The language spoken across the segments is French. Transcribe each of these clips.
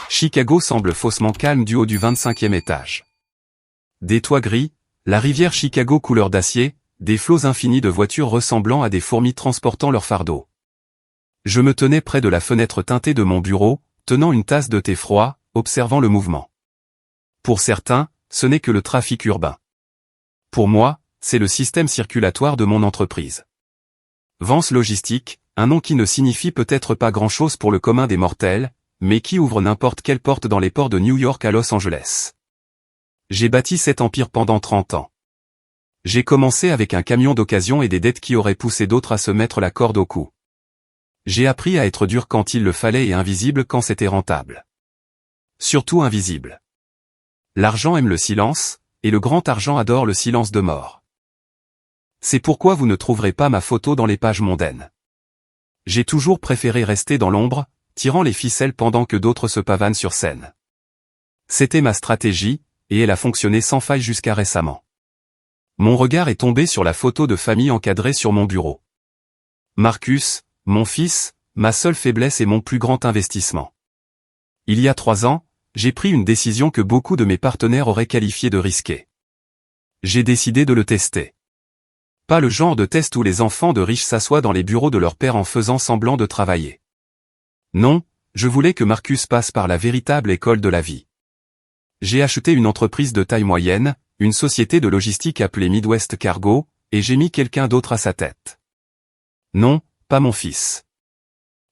Chicago semble faussement calme du haut du 25e étage. Des toits gris, la rivière Chicago couleur d'acier, des flots infinis de voitures ressemblant à des fourmis transportant leur fardeau. Je me tenais près de la fenêtre teintée de mon bureau, tenant une tasse de thé froid, observant le mouvement. Pour certains, ce n'est que le trafic urbain. Pour moi, c'est le système circulatoire de mon entreprise. Vance Logistique, un nom qui ne signifie peut-être pas grand-chose pour le commun des mortels, mais qui ouvre n'importe quelle porte dans les ports de New York à Los Angeles. J'ai bâti cet empire pendant 30 ans. J'ai commencé avec un camion d'occasion et des dettes qui auraient poussé d'autres à se mettre la corde au cou. J'ai appris à être dur quand il le fallait et invisible quand c'était rentable. Surtout invisible. L'argent aime le silence, et le grand argent adore le silence de mort. C'est pourquoi vous ne trouverez pas ma photo dans les pages mondaines. J'ai toujours préféré rester dans l'ombre, tirant les ficelles pendant que d'autres se pavanent sur scène. C'était ma stratégie, et elle a fonctionné sans faille jusqu'à récemment. Mon regard est tombé sur la photo de famille encadrée sur mon bureau. Marcus, mon fils, ma seule faiblesse et mon plus grand investissement. Il y a 3 ans, j'ai pris une décision que beaucoup de mes partenaires auraient qualifiée de risquée. J'ai décidé de le tester. Pas le genre de test où les enfants de riches s'assoient dans les bureaux de leur père en faisant semblant de travailler. Non, je voulais que Marcus passe par la véritable école de la vie. J'ai acheté une entreprise de taille moyenne, une société de logistique appelée Midwest Cargo, et j'ai mis quelqu'un d'autre à sa tête. Non, pas mon fils.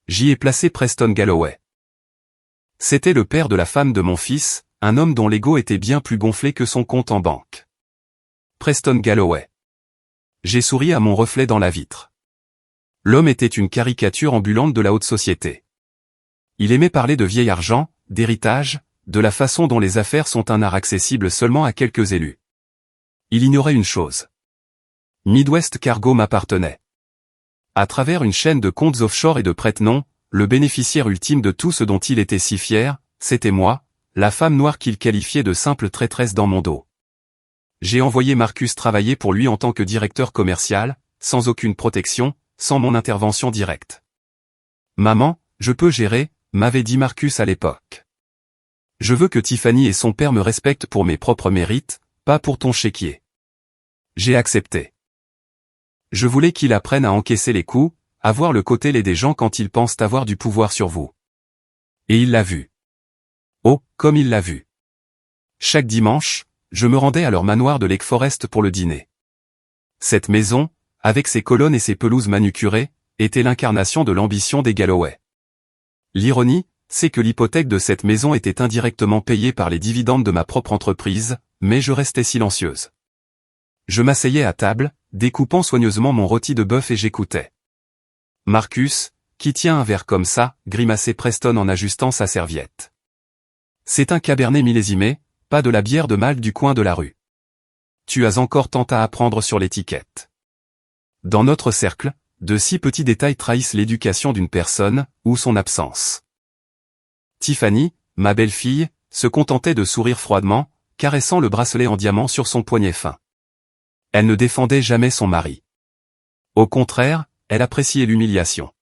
J'y ai placé Preston Galloway. C'était le père de la femme de mon fils, un homme dont l'ego était bien plus gonflé que son compte en banque. Preston Galloway. J'ai souri à mon reflet dans la vitre. L'homme était une caricature ambulante de la haute société. Il aimait parler de vieil argent, d'héritage, de la façon dont les affaires sont un art accessible seulement à quelques élus. Il ignorait une chose. Midwest Cargo m'appartenait. À travers une chaîne de comptes offshore et de prête-noms, le bénéficiaire ultime de tout ce dont il était si fier, c'était moi, la femme noire qu'il qualifiait de simple traîtresse dans mon dos. J'ai envoyé Marcus travailler pour lui en tant que directeur commercial, sans aucune protection, sans mon intervention directe. Maman, je peux gérer, m'avait dit Marcus à l'époque. Je veux que Tiffany et son père me respectent pour mes propres mérites, pas pour ton chéquier. J'ai accepté. Je voulais qu'il apprenne à encaisser les coups, à voir le côté laid des gens quand ils pensent avoir du pouvoir sur vous. Et il l'a vu. Oh, comme il l'a vu. Chaque dimanche, je me rendais à leur manoir de Lake Forest pour le dîner. Cette maison, avec ses colonnes et ses pelouses manucurées, était l'incarnation de l'ambition des Galloway. L'ironie, c'est que l'hypothèque de cette maison était indirectement payée par les dividendes de ma propre entreprise, mais je restais silencieuse. Je m'asseyais à table, découpant soigneusement mon rôti de bœuf et j'écoutais. Marcus, qui tient un verre comme ça, grimaçait Preston en ajustant sa serviette. C'est un cabernet millésimé, pas de la bière de Malte du coin de la rue. Tu as encore tant à apprendre sur l'étiquette. Dans notre cercle, de si petits détails trahissent l'éducation d'une personne, ou son absence. Tiffany, ma belle-fille, se contentait de sourire froidement, caressant le bracelet en diamant sur son poignet fin. Elle ne défendait jamais son mari. Au contraire, elle appréciait l'humiliation.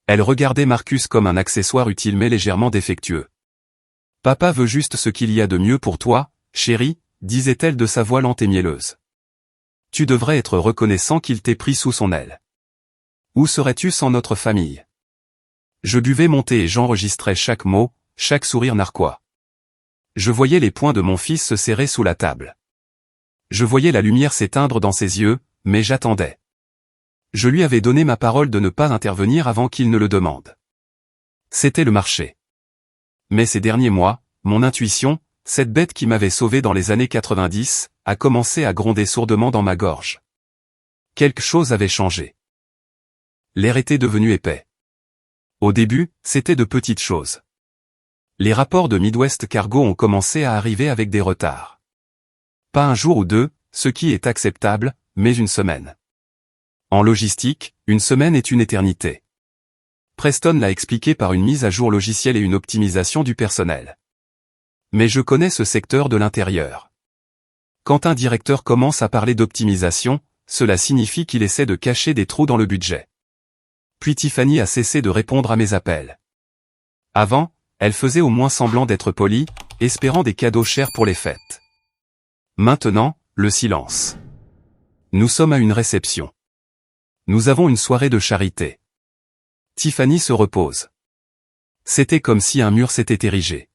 Elle regardait Marcus comme un accessoire utile mais légèrement défectueux. « Papa veut juste ce qu'il y a de mieux pour toi, chérie », disait-elle de sa voix lente et mielleuse. « Tu devrais être reconnaissant qu'il t'ait pris sous son aile. Où serais-tu sans notre famille ?» Je buvais mon thé et j'enregistrais chaque mot, chaque sourire narquois. Je voyais les poings de mon fils se serrer sous la table. Je voyais la lumière s'éteindre dans ses yeux, mais j'attendais. Je lui avais donné ma parole de ne pas intervenir avant qu'il ne le demande. C'était le marché. Mais ces derniers mois, mon intuition, cette bête qui m'avait sauvé dans les années 90, a commencé à gronder sourdement dans ma gorge. Quelque chose avait changé. L'air était devenu épais. Au début, c'était de petites choses. Les rapports de Midwest Cargo ont commencé à arriver avec des retards. Pas un jour ou deux, ce qui est acceptable, mais une semaine. En logistique, une semaine est une éternité. Preston l'a expliqué par une mise à jour logicielle et une optimisation du personnel. Mais je connais ce secteur de l'intérieur. Quand un directeur commence à parler d'optimisation, cela signifie qu'il essaie de cacher des trous dans le budget. Puis Tiffany a cessé de répondre à mes appels. Avant, elle faisait au moins semblant d'être polie, espérant des cadeaux chers pour les fêtes. Maintenant, le silence. Nous sommes à une réception. Nous avons une soirée de charité. Tiffany se repose. C'était comme si un mur s'était érigé.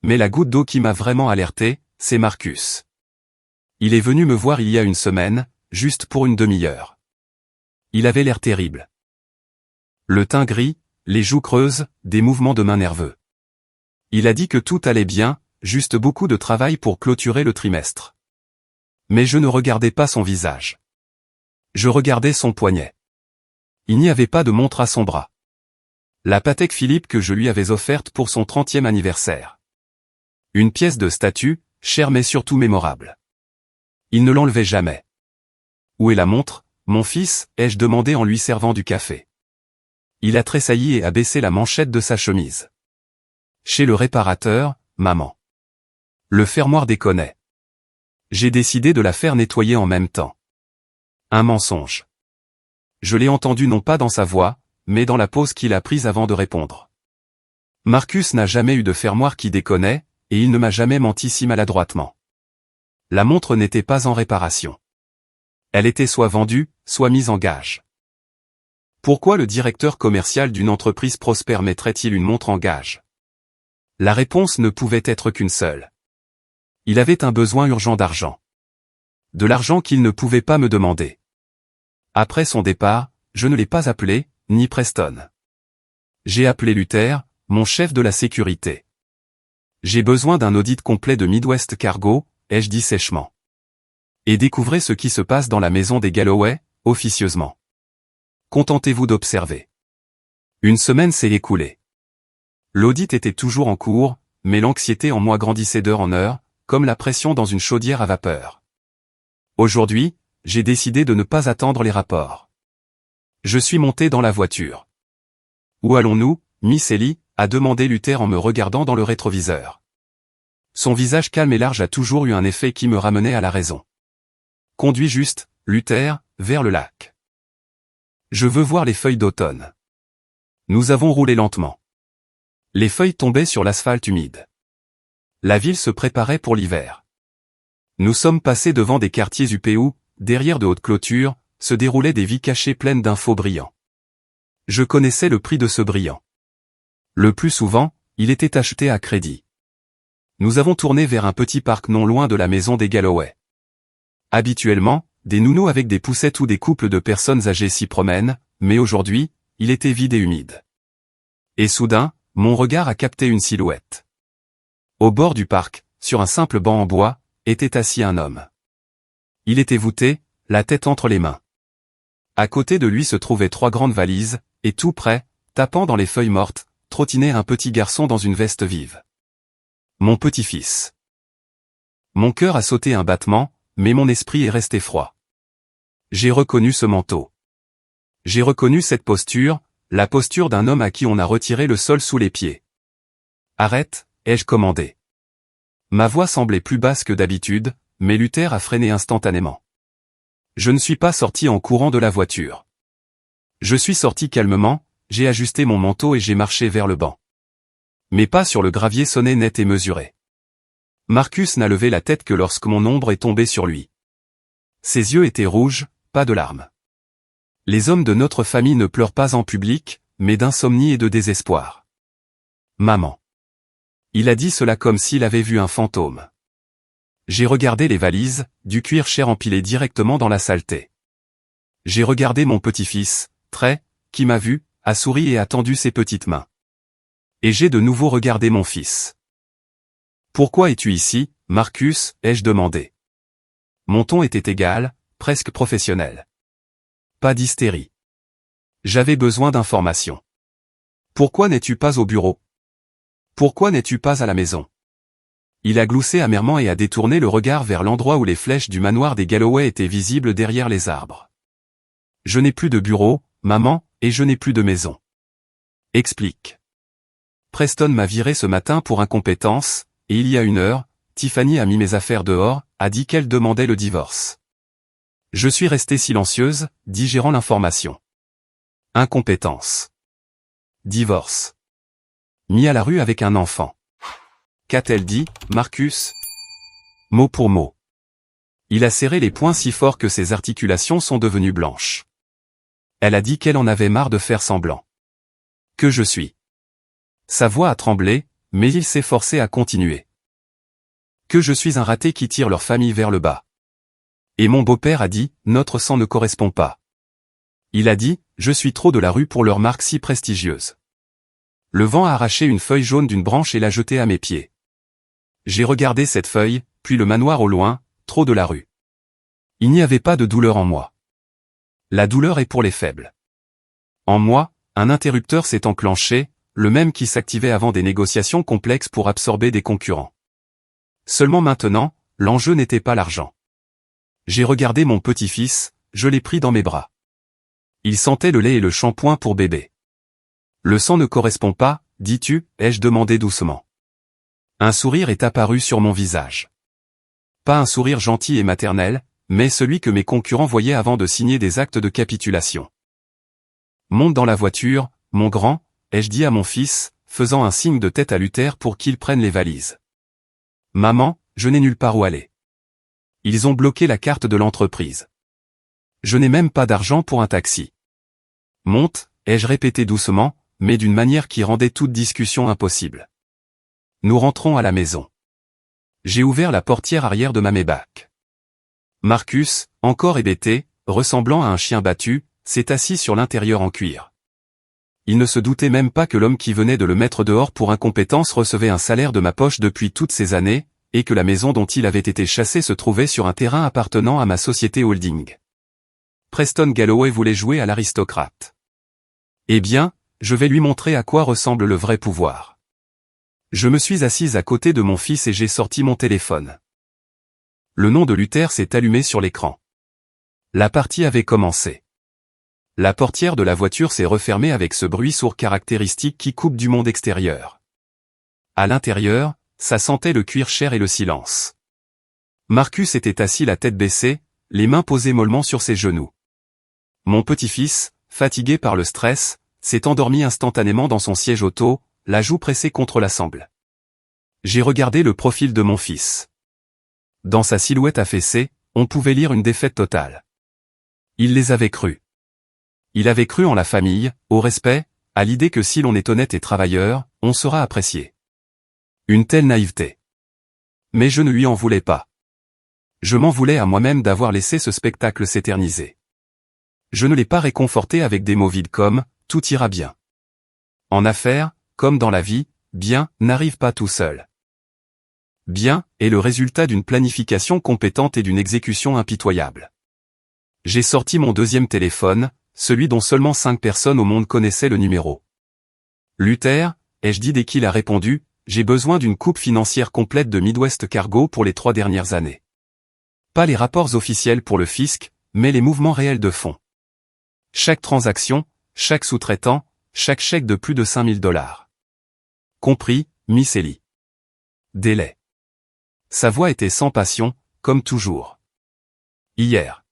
Mais la goutte d'eau qui m'a vraiment alerté, c'est Marcus. Il est venu me voir il y a une semaine, juste pour une demi-heure. Il avait l'air terrible. Le teint gris, les joues creuses, des mouvements de mains nerveux. Il a dit que tout allait bien, juste beaucoup de travail pour clôturer le trimestre. Mais je ne regardais pas son visage. Je regardais son poignet. Il n'y avait pas de montre à son bras. La Patek Philippe que je lui avais offerte pour son 30e anniversaire. Une pièce de statue, chère mais surtout mémorable. Il ne l'enlevait jamais. Où est la montre, mon fils, ai-je demandé en lui servant du café. Il a tressailli et a baissé la manchette de sa chemise. Chez le réparateur, maman. Le fermoir déconnait. J'ai décidé de la faire nettoyer en même temps. Un mensonge. Je l'ai entendu non pas dans sa voix, mais dans la pause qu'il a prise avant de répondre. Marcus n'a jamais eu de fermoir qui déconnait, et il ne m'a jamais menti si maladroitement. La montre n'était pas en réparation. Elle était soit vendue, soit mise en gage. Pourquoi le directeur commercial d'une entreprise prospère mettrait-il une montre en gage? La réponse ne pouvait être qu'une seule. Il avait un besoin urgent d'argent. De l'argent qu'il ne pouvait pas me demander. Après son départ, je ne l'ai pas appelé, ni Preston. J'ai appelé Luther, mon chef de la sécurité. J'ai besoin d'un audit complet de Midwest Cargo, ai-je dit sèchement. Et découvrez ce qui se passe dans la maison des Galloway, officieusement. Contentez-vous d'observer. Une semaine s'est écoulée. L'audit était toujours en cours, mais l'anxiété en moi grandissait d'heure en heure, comme la pression dans une chaudière à vapeur. Aujourd'hui, j'ai décidé de ne pas attendre les rapports. Je suis monté dans la voiture. Où allons-nous, Miss Ellie, a demandé Luther en me regardant dans le rétroviseur. Son visage calme et large a toujours eu un effet qui me ramenait à la raison. Conduis juste, Luther, vers le lac. Je veux voir les feuilles d'automne. Nous avons roulé lentement. Les feuilles tombaient sur l'asphalte humide. La ville se préparait pour l'hiver. Nous sommes passés devant des quartiers huppés où, derrière de hautes clôtures, se déroulaient des vies cachées pleines d'infos brillants. Je connaissais le prix de ce brillant. Le plus souvent, il était acheté à crédit. Nous avons tourné vers un petit parc non loin de la maison des Galloway. Habituellement, des nounous avec des poussettes ou des couples de personnes âgées s'y promènent, mais aujourd'hui, il était vide et humide. Et soudain, mon regard a capté une silhouette. Au bord du parc, sur un simple banc en bois, était assis un homme. Il était voûté, la tête entre les mains. À côté de lui se trouvaient 3 grandes valises, et tout près, tapant dans les feuilles mortes, trottinait un petit garçon dans une veste vive. Mon petit-fils. Mon cœur a sauté un battement, mais mon esprit est resté froid. J'ai reconnu ce manteau. J'ai reconnu cette posture, la posture d'un homme à qui on a retiré le sol sous les pieds. Arrête, ai-je commandé. Ma voix semblait plus basse que d'habitude, mais Luther a freiné instantanément. Je ne suis pas sorti en courant de la voiture. Je suis sorti calmement, j'ai ajusté mon manteau et j'ai marché vers le banc. Mes pas sur le gravier sonnaient net et mesurés. Marcus n'a levé la tête que lorsque mon ombre est tombée sur lui. Ses yeux étaient rouges, pas de larmes. Les hommes de notre famille ne pleurent pas en public, mais d'insomnie et de désespoir. Maman. Il a dit cela comme s'il avait vu un fantôme. J'ai regardé les valises, du cuir cher empilé directement dans la saleté. J'ai regardé mon petit-fils, Trey, qui m'a vu, a souri et a tendu ses petites mains. Et j'ai de nouveau regardé mon fils. Pourquoi es-tu ici, Marcus, ai-je demandé. Mon ton était égal, presque professionnel. Pas d'hystérie. J'avais besoin d'informations. Pourquoi n'es-tu pas au bureau? Pourquoi n'es-tu pas à la maison? Il a gloussé amèrement et a détourné le regard vers l'endroit où les flèches du manoir des Galloway étaient visibles derrière les arbres. Je n'ai plus de bureau, maman, et je n'ai plus de maison. Explique. Preston m'a viré ce matin pour incompétence, et il y a 1 heure, Tiffany a mis mes affaires dehors, a dit qu'elle demandait le divorce. Je suis restée silencieuse, digérant l'information. Incompétence. Divorce. mis à la rue avec un enfant. Qu'a-t-elle dit, Marcus? Mot pour mot. Il a serré les poings si fort que ses articulations sont devenues blanches. Elle a dit qu'elle en avait marre de faire semblant. Que je suis. Sa voix a tremblé, mais il s'est forcé à continuer. Que je suis un raté qui tire leur famille vers le bas. Et mon beau-père a dit, notre sang ne correspond pas. Il a dit, je suis trop de la rue pour leur marque si prestigieuse. Le vent a arraché une feuille jaune d'une branche et l'a jetée à mes pieds. J'ai regardé cette feuille, puis le manoir au loin, trop de la rue. Il n'y avait pas de douleur en moi. La douleur est pour les faibles. En moi, un interrupteur s'est enclenché, le même qui s'activait avant des négociations complexes pour absorber des concurrents. Seulement maintenant, l'enjeu n'était pas l'argent. J'ai regardé mon petit-fils, je l'ai pris dans mes bras. Il sentait le lait et le shampoing pour bébé. Le sang ne correspond pas, dis-tu, ai-je demandé doucement. Un sourire est apparu sur mon visage. Pas un sourire gentil et maternel, mais celui que mes concurrents voyaient avant de signer des actes de capitulation. Monte dans la voiture, mon grand, ai-je dit à mon fils, faisant un signe de tête à Luther pour qu'il prenne les valises. Maman, je n'ai nulle part où aller. Ils ont bloqué la carte de l'entreprise. Je n'ai même pas d'argent pour un taxi. Monte, ai-je répété doucement, mais d'une manière qui rendait toute discussion impossible. Nous rentrons à la maison. J'ai ouvert la portière arrière de ma Maybach. Marcus, encore hébété, ressemblant à un chien battu, s'est assis sur l'intérieur en cuir. Il ne se doutait même pas que l'homme qui venait de le mettre dehors pour incompétence recevait un salaire de ma poche depuis toutes ces années, et que la maison dont il avait été chassé se trouvait sur un terrain appartenant à ma société holding. Preston Galloway voulait jouer à l'aristocrate. Eh bien, je vais lui montrer à quoi ressemble le vrai pouvoir. Je me suis assise à côté de mon fils et j'ai sorti mon téléphone. Le nom de Luther s'est allumé sur l'écran. La partie avait commencé. La portière de la voiture s'est refermée avec ce bruit sourd caractéristique qui coupe du monde extérieur. À l'intérieur, ça sentait le cuir cher et le silence. Marcus était assis la tête baissée, les mains posées mollement sur ses genoux. Mon petit-fils, fatigué par le stress, s'est endormi instantanément dans son siège auto, la joue pressée contre la sangle. J'ai regardé le profil de mon fils. Dans sa silhouette affaissée, on pouvait lire une défaite totale. Il les avait crus. Il avait cru en la famille, au respect, à l'idée que si l'on est honnête et travailleur, on sera apprécié. Une telle naïveté. Mais je ne lui en voulais pas. Je m'en voulais à moi-même d'avoir laissé ce spectacle s'éterniser. Je ne l'ai pas réconforté avec des mots vides comme « tout ira bien ». En affaires, comme dans la vie, bien n'arrive pas tout seul. Bien est le résultat d'une planification compétente et d'une exécution impitoyable. J'ai sorti mon deuxième téléphone, celui dont seulement 5 personnes au monde connaissaient le numéro. Luther, ai-je dit dès qu'il a répondu, j'ai besoin d'une coupe financière complète de Midwest Cargo pour les 3 dernières années. Pas les rapports officiels pour le fisc, mais les mouvements réels de fonds. Chaque transaction, chaque sous-traitant, chaque chèque de plus de $5 000. Compris, Miss Ellie. Délai. Sa voix était sans passion, comme toujours. Hier.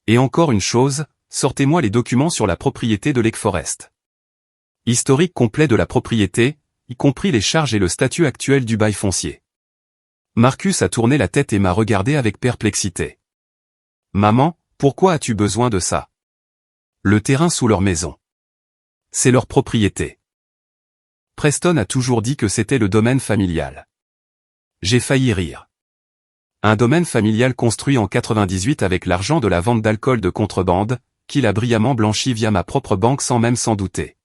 Et encore une chose, sortez-moi les documents sur la propriété de Lake Forest. Historique complet de la propriété, y compris les charges et le statut actuel du bail foncier. Marcus a tourné la tête et m'a regardé avec perplexité. Maman, pourquoi as-tu besoin de ça? Le terrain sous leur maison. C'est leur propriété. Preston a toujours dit que c'était le domaine familial. J'ai failli rire. Un domaine familial construit en 98 avec l'argent de la vente d'alcool de contrebande, qu'il a brillamment blanchi via ma propre banque sans même s'en douter.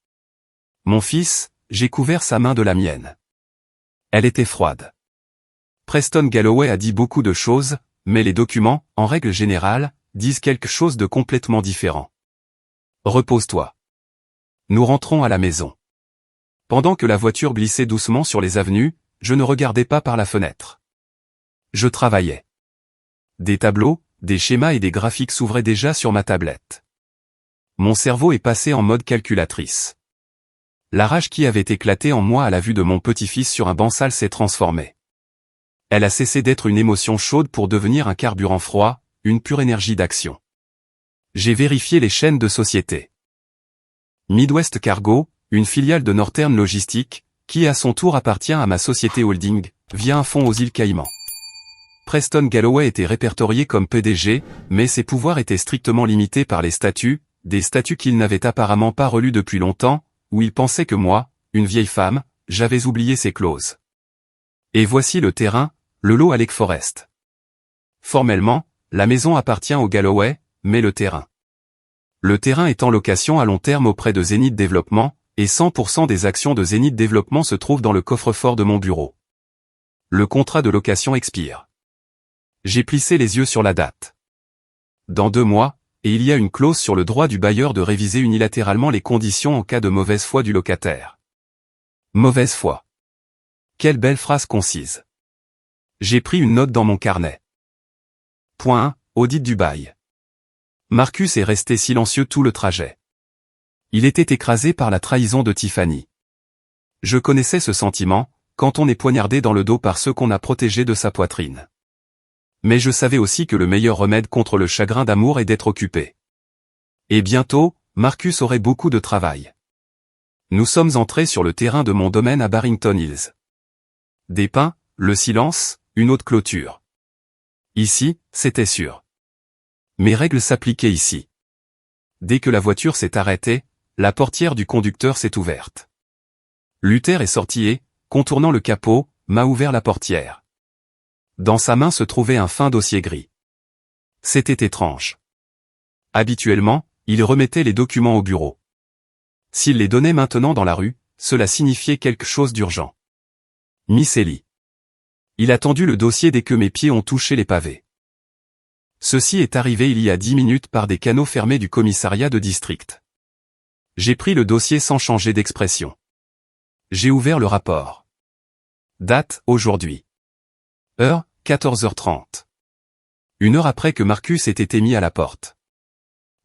Mon fils, j'ai couvert sa main de la mienne. Elle était froide. Preston Galloway a dit beaucoup de choses, mais les documents, en règle générale, disent quelque chose de complètement différent. Repose-toi. Nous rentrons à la maison. Pendant que la voiture glissait doucement sur les avenues, je ne regardais pas par la fenêtre. Je travaillais. Des tableaux, des schémas et des graphiques s'ouvraient déjà sur ma tablette. Mon cerveau est passé en mode calculatrice. La rage qui avait éclaté en moi à la vue de mon petit-fils sur un banc sale s'est transformée. Elle a cessé d'être une émotion chaude pour devenir un carburant froid, une pure énergie d'action. J'ai vérifié les chaînes de société. Midwest Cargo, une filiale de Northern Logistics, qui à son tour appartient à ma société holding, via un fonds aux îles Caïmans. Preston Galloway était répertorié comme PDG, mais ses pouvoirs étaient strictement limités par les statuts, des statuts qu'il n'avait apparemment pas relus depuis longtemps, où il pensait que moi, une vieille femme, j'avais oublié ces clauses. Et voici le terrain, le lot à Lake Forest. Formellement, la maison appartient aux Galloway, mais le terrain. Le terrain est en location à long terme auprès de Zenith Développement, et 100% des actions de Zenith Développement se trouvent dans le coffre-fort de mon bureau. Le contrat de location expire. J'ai plissé les yeux sur la date. Dans 2 mois, et il y a une clause sur le droit du bailleur de réviser unilatéralement les conditions en cas de mauvaise foi du locataire. Mauvaise foi. Quelle belle phrase concise. J'ai pris une note dans mon carnet. Point 1. Audit du bail. Marcus est resté silencieux tout le trajet. Il était écrasé par la trahison de Tiffany. Je connaissais ce sentiment, quand on est poignardé dans le dos par ceux qu'on a protégés de sa poitrine. Mais je savais aussi que le meilleur remède contre le chagrin d'amour est d'être occupé. Et bientôt, Marcus aurait beaucoup de travail. Nous sommes entrés sur le terrain de mon domaine à Barrington Hills. Des pins, le silence, une haute clôture. Ici, c'était sûr. Mes règles s'appliquaient ici. Dès que la voiture s'est arrêtée, la portière du conducteur s'est ouverte. Luther est sorti et, contournant le capot, m'a ouvert la portière. Dans sa main se trouvait un fin dossier gris. C'était étrange. Habituellement, il remettait les documents au bureau. S'il les donnait maintenant dans la rue, cela signifiait quelque chose d'urgent. Miss Ellie. Il a tendu le dossier dès que mes pieds ont touché les pavés. Ceci est arrivé il y a 10 minutes par des canaux fermés du commissariat de district. J'ai pris le dossier sans changer d'expression. J'ai ouvert le rapport. Date, aujourd'hui. Heure, 14h30. 1 heure après que Marcus ait été mis à la porte.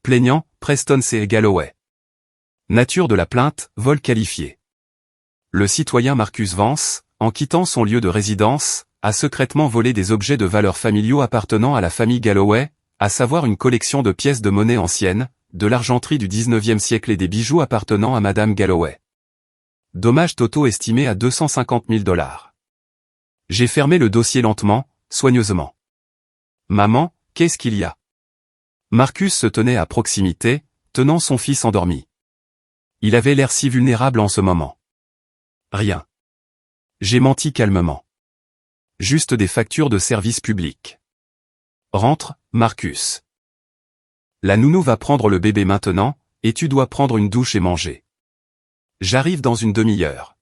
Plaignant, Preston C. Galloway. Nature de la plainte, vol qualifié. Le citoyen Marcus Vance, en quittant son lieu de résidence, a secrètement volé des objets de valeur familiaux appartenant à la famille Galloway, à savoir une collection de pièces de monnaie anciennes, de l'argenterie du 19e siècle et des bijoux appartenant à Madame Galloway. Dommages totaux estimés à $250 000. J'ai fermé le dossier lentement, soigneusement. Maman, qu'est-ce qu'il y a? Marcus se tenait à proximité, tenant son fils endormi. Il avait l'air si vulnérable en ce moment. Rien. J'ai menti calmement. Juste des factures de service public. Rentre, Marcus. La nounou va prendre le bébé maintenant, et tu dois prendre une douche et manger. J'arrive dans une demi-heure.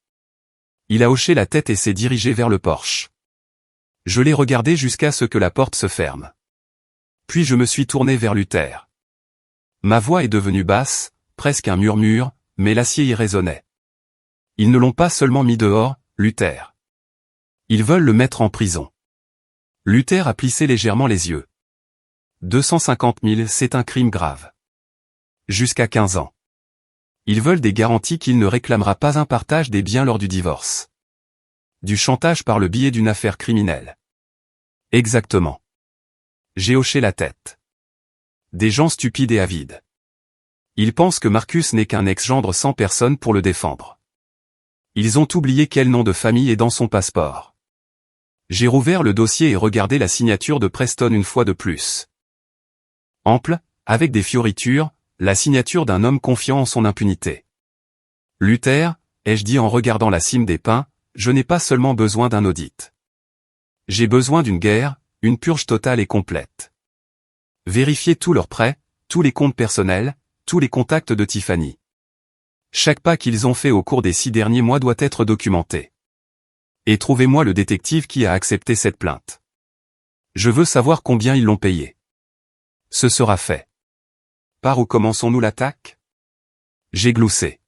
Il a hoché la tête et s'est dirigé vers le porche. Je l'ai regardé jusqu'à ce que la porte se ferme. Puis je me suis tourné vers Luther. Ma voix est devenue basse, presque un murmure, mais l'acier y résonnait. Ils ne l'ont pas seulement mis dehors, Luther. Ils veulent le mettre en prison. Luther a plissé légèrement les yeux. 250 000, c'est un crime grave. Jusqu'à 15 ans. Ils veulent des garanties qu'il ne réclamera pas un partage des biens lors du divorce. Du chantage par le biais d'une affaire criminelle. Exactement. J'ai hoché la tête. Des gens stupides et avides. Ils pensent que Marcus n'est qu'un ex-gendre sans personne pour le défendre. Ils ont oublié quel nom de famille est dans son passeport. J'ai rouvert le dossier et regardé la signature de Preston une fois de plus. Ample, avec des fioritures, la signature d'un homme confiant en son impunité. Luther, ai-je dit en regardant la cime des pins, je n'ai pas seulement besoin d'un audit. J'ai besoin d'une guerre, une purge totale et complète. Vérifier tous leurs prêts, tous les comptes personnels, tous les contacts de Tiffany. Chaque pas qu'ils ont fait au cours des 6 derniers mois doit être documenté. Et trouvez-moi le détective qui a accepté cette plainte. Je veux savoir combien ils l'ont payé. Ce sera fait. Par où commençons-nous l'attaque? J'ai gloussé.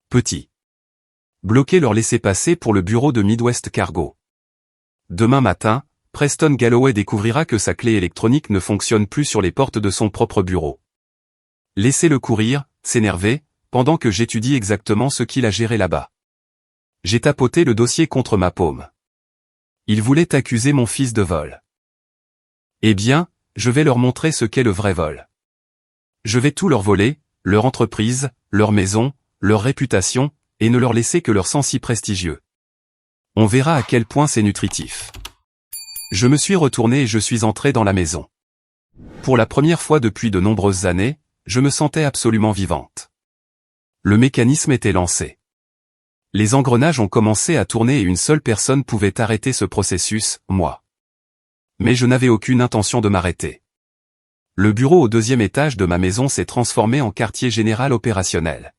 Petit. Bloquer leur laissez-passer pour le bureau de Midwest Cargo. Demain matin, Preston Galloway découvrira que sa clé électronique ne fonctionne plus sur les portes de son propre bureau. Laissez-le courir, s'énerver, pendant que j'étudie exactement ce qu'il a géré là-bas. J'ai tapoté le dossier contre ma paume. Il voulait accuser mon fils de vol. Eh bien, je vais leur montrer ce qu'est le vrai vol. Je vais tout leur voler, leur entreprise, leur maison, leur réputation, et ne leur laisser que leur sang si prestigieux. On verra à quel point c'est nutritif. Je me suis retourné et je suis entré dans la maison. Pour la première fois depuis de nombreuses années, je me sentais absolument vivante. Le mécanisme était lancé. Les engrenages ont commencé à tourner et une seule personne pouvait arrêter ce processus, moi. Mais je n'avais aucune intention de m'arrêter. Le bureau au 2e étage de ma maison s'est transformé en quartier général opérationnel.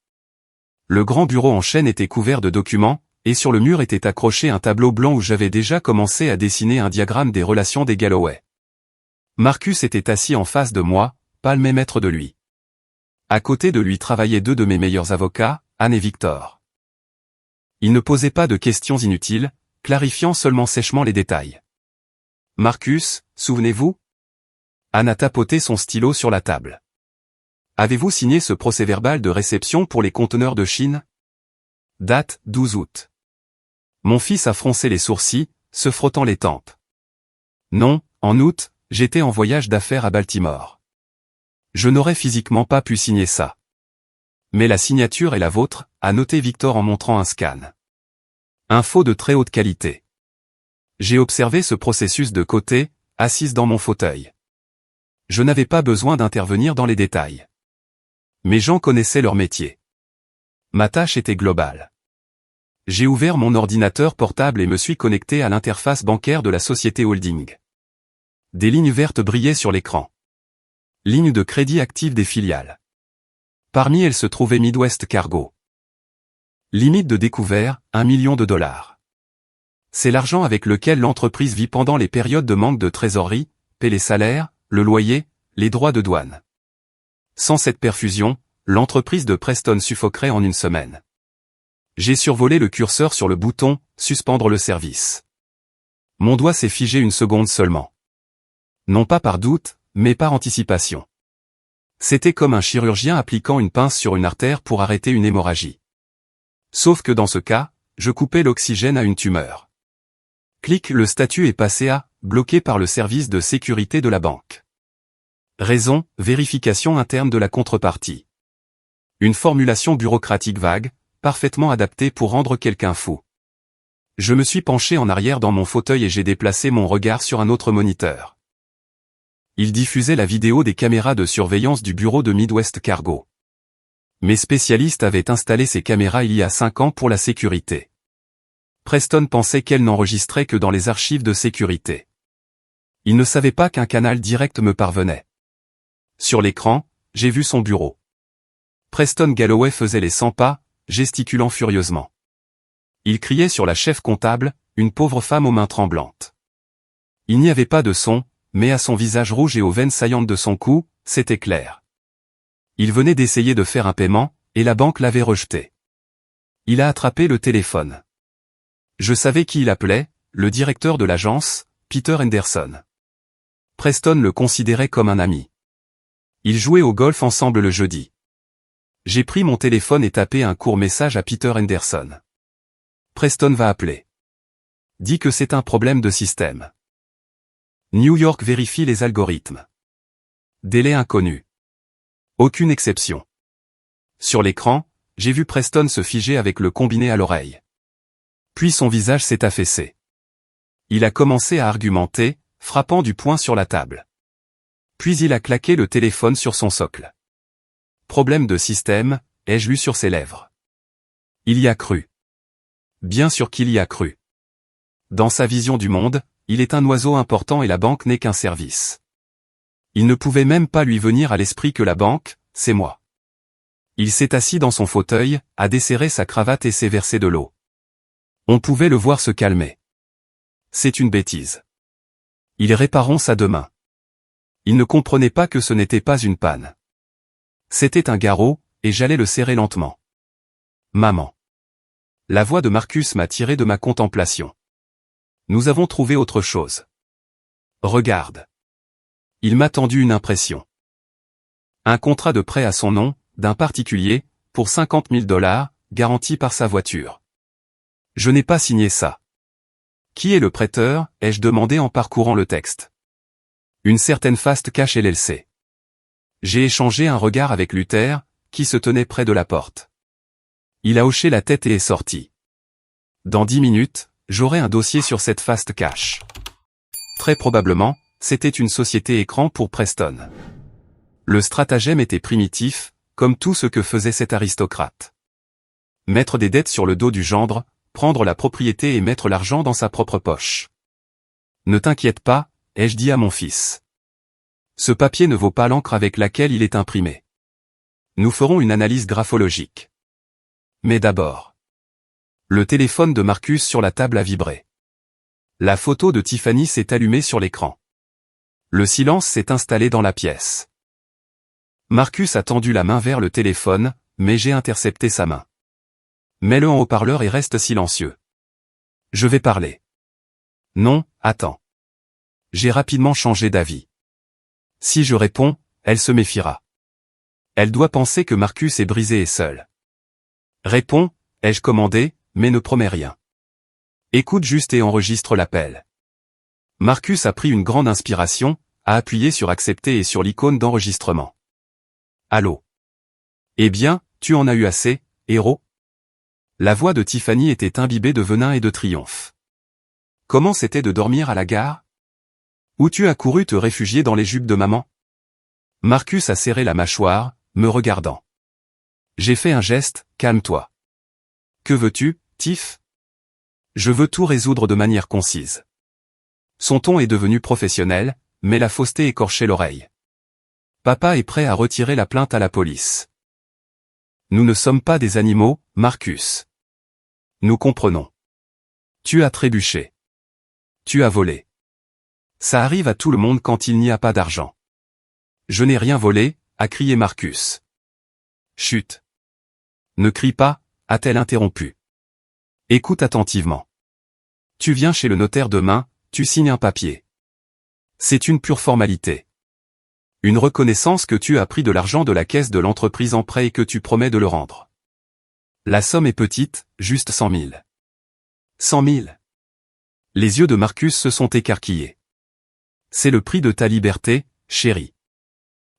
Le grand bureau en chêne était couvert de documents, et sur le mur était accroché un tableau blanc où j'avais déjà commencé à dessiner un diagramme des relations des Galloway. Marcus était assis en face de moi, pas le même mètre de lui. À côté de lui travaillaient 2 de mes meilleurs avocats, Anne et Victor. Ils ne posaient pas de questions inutiles, clarifiant seulement sèchement les détails. « Marcus, souvenez-vous » Anne a tapoté son stylo sur la table. « Avez-vous signé ce procès-verbal de réception pour les conteneurs de Chine » Date, 12 août. Mon fils a froncé les sourcils, se frottant les tempes. « Non, en août, j'étais en voyage d'affaires à Baltimore. Je n'aurais physiquement pas pu signer ça. Mais la signature est la vôtre, a noté Victor en montrant un scan. Info de très haute qualité. J'ai observé ce processus de côté, assise dans mon fauteuil. Je n'avais pas besoin d'intervenir dans les détails. Mes gens connaissaient leur métier. Ma tâche était globale. J'ai ouvert mon ordinateur portable et me suis connecté à l'interface bancaire de la société holding. Des lignes vertes brillaient sur l'écran. Lignes de crédit actives des filiales. Parmi elles se trouvait Midwest Cargo. Limite de découvert, $1 million. C'est l'argent avec lequel l'entreprise vit pendant les périodes de manque de trésorerie, paie les salaires, le loyer, les droits de douane. Sans cette perfusion, l'entreprise de Preston suffoquerait en une semaine. J'ai survolé le curseur sur le bouton « Suspendre le service ». Mon doigt s'est figé une seconde seulement. Non pas par doute, mais par anticipation. C'était comme un chirurgien appliquant une pince sur une artère pour arrêter une hémorragie. Sauf que dans ce cas, je coupais l'oxygène à une tumeur. Clic, le statut est passé à « bloqué par le service de sécurité de la banque ». Raison, vérification interne de la contrepartie. Une formulation bureaucratique vague, parfaitement adaptée pour rendre quelqu'un fou. Je me suis penché en arrière dans mon fauteuil et j'ai déplacé mon regard sur un autre moniteur. Il diffusait la vidéo des caméras de surveillance du bureau de Midwest Cargo. Mes spécialistes avaient installé ces caméras il y a 5 ans pour la sécurité. Preston pensait qu'elles n'enregistraient que dans les archives de sécurité. Il ne savait pas qu'un canal direct me parvenait. Sur l'écran, j'ai vu son bureau. Preston Galloway faisait les 100 pas, gesticulant furieusement. Il criait sur la chef comptable, une pauvre femme aux mains tremblantes. Il n'y avait pas de son, mais à son visage rouge et aux veines saillantes de son cou, c'était clair. Il venait d'essayer de faire un paiement, et la banque l'avait rejeté. Il a attrapé le téléphone. Je savais qui il appelait, le directeur de l'agence, Peter Henderson. Preston le considérait comme un ami. Ils jouaient au golf ensemble le jeudi. J'ai pris mon téléphone et tapé un court message à Peter Henderson. Preston va appeler. Dis que c'est un problème de système. New York vérifie les algorithmes. Délai inconnu. Aucune exception. Sur l'écran, j'ai vu Preston se figer avec le combiné à l'oreille. Puis son visage s'est affaissé. Il a commencé à argumenter, frappant du poing sur la table. Puis il a claqué le téléphone sur son socle. Problème de système, ai-je lu sur ses lèvres. Il y a cru. Bien sûr qu'il y a cru. Dans sa vision du monde, il est un oiseau important et la banque n'est qu'un service. Il ne pouvait même pas lui venir à l'esprit que la banque, c'est moi. Il s'est assis dans son fauteuil, a desserré sa cravate et s'est versé de l'eau. On pouvait le voir se calmer. C'est une bêtise. Ils répareront ça demain. Il ne comprenait pas que ce n'était pas une panne. C'était un garrot, et j'allais le serrer lentement. Maman. La voix de Marcus m'a tiré de ma contemplation. Nous avons trouvé autre chose. Regarde. Il m'a tendu une impression. Un contrat de prêt à son nom, d'un particulier, pour $50 000, garanti par sa voiture. Je n'ai pas signé ça. Qui est le prêteur, ai-je demandé en parcourant le texte. Une certaine Fast Cash LLC. J'ai échangé un regard avec Luther, qui se tenait près de la porte. Il a hoché la tête et est sorti. Dans 10 minutes, j'aurai un dossier sur cette fast cash. Très probablement, c'était une société écran pour Preston. Le stratagème était primitif, comme tout ce que faisait cet aristocrate. Mettre des dettes sur le dos du gendre, prendre la propriété et mettre l'argent dans sa propre poche. Ne t'inquiète pas, ai-je dit à mon fils. Ce papier ne vaut pas l'encre avec laquelle il est imprimé. Nous ferons une analyse graphologique. Mais d'abord. Le téléphone de Marcus sur la table a vibré. La photo de Tiffany s'est allumée sur l'écran. Le silence s'est installé dans la pièce. Marcus a tendu la main vers le téléphone, mais j'ai intercepté sa main. Mets-le en haut-parleur et reste silencieux. Je vais parler. Non, attends. J'ai rapidement changé d'avis. Si je réponds, elle se méfiera. Elle doit penser que Marcus est brisé et seul. Réponds, ai-je commandé, mais ne promets rien. Écoute juste et enregistre l'appel. Marcus a pris une grande inspiration, a appuyé sur accepter et sur l'icône d'enregistrement. Allô. Eh bien, tu en as eu assez, héros? La voix de Tiffany était imbibée de venin et de triomphe. Comment c'était de dormir à la gare? Où tu as couru te réfugier dans les jupes de maman? Marcus a serré la mâchoire, me regardant. J'ai fait un geste, calme-toi. Que veux-tu, Tiff? Je veux tout résoudre de manière concise. Son ton est devenu professionnel, mais la fausseté écorchait l'oreille. Papa est prêt à retirer la plainte à la police. Nous ne sommes pas des animaux, Marcus. Nous comprenons. Tu as trébuché. Tu as volé. Ça arrive à tout le monde quand il n'y a pas d'argent. Je n'ai rien volé, a crié Marcus. Chut. Ne crie pas, a-t-elle interrompu. Écoute attentivement. Tu viens chez le notaire demain, tu signes un papier. C'est une pure formalité. Une reconnaissance que tu as pris de l'argent de la caisse de l'entreprise en prêt et que tu promets de le rendre. La somme est petite, juste 100 000. 100 000. Les yeux de Marcus se sont écarquillés. C'est le prix de ta liberté, chérie.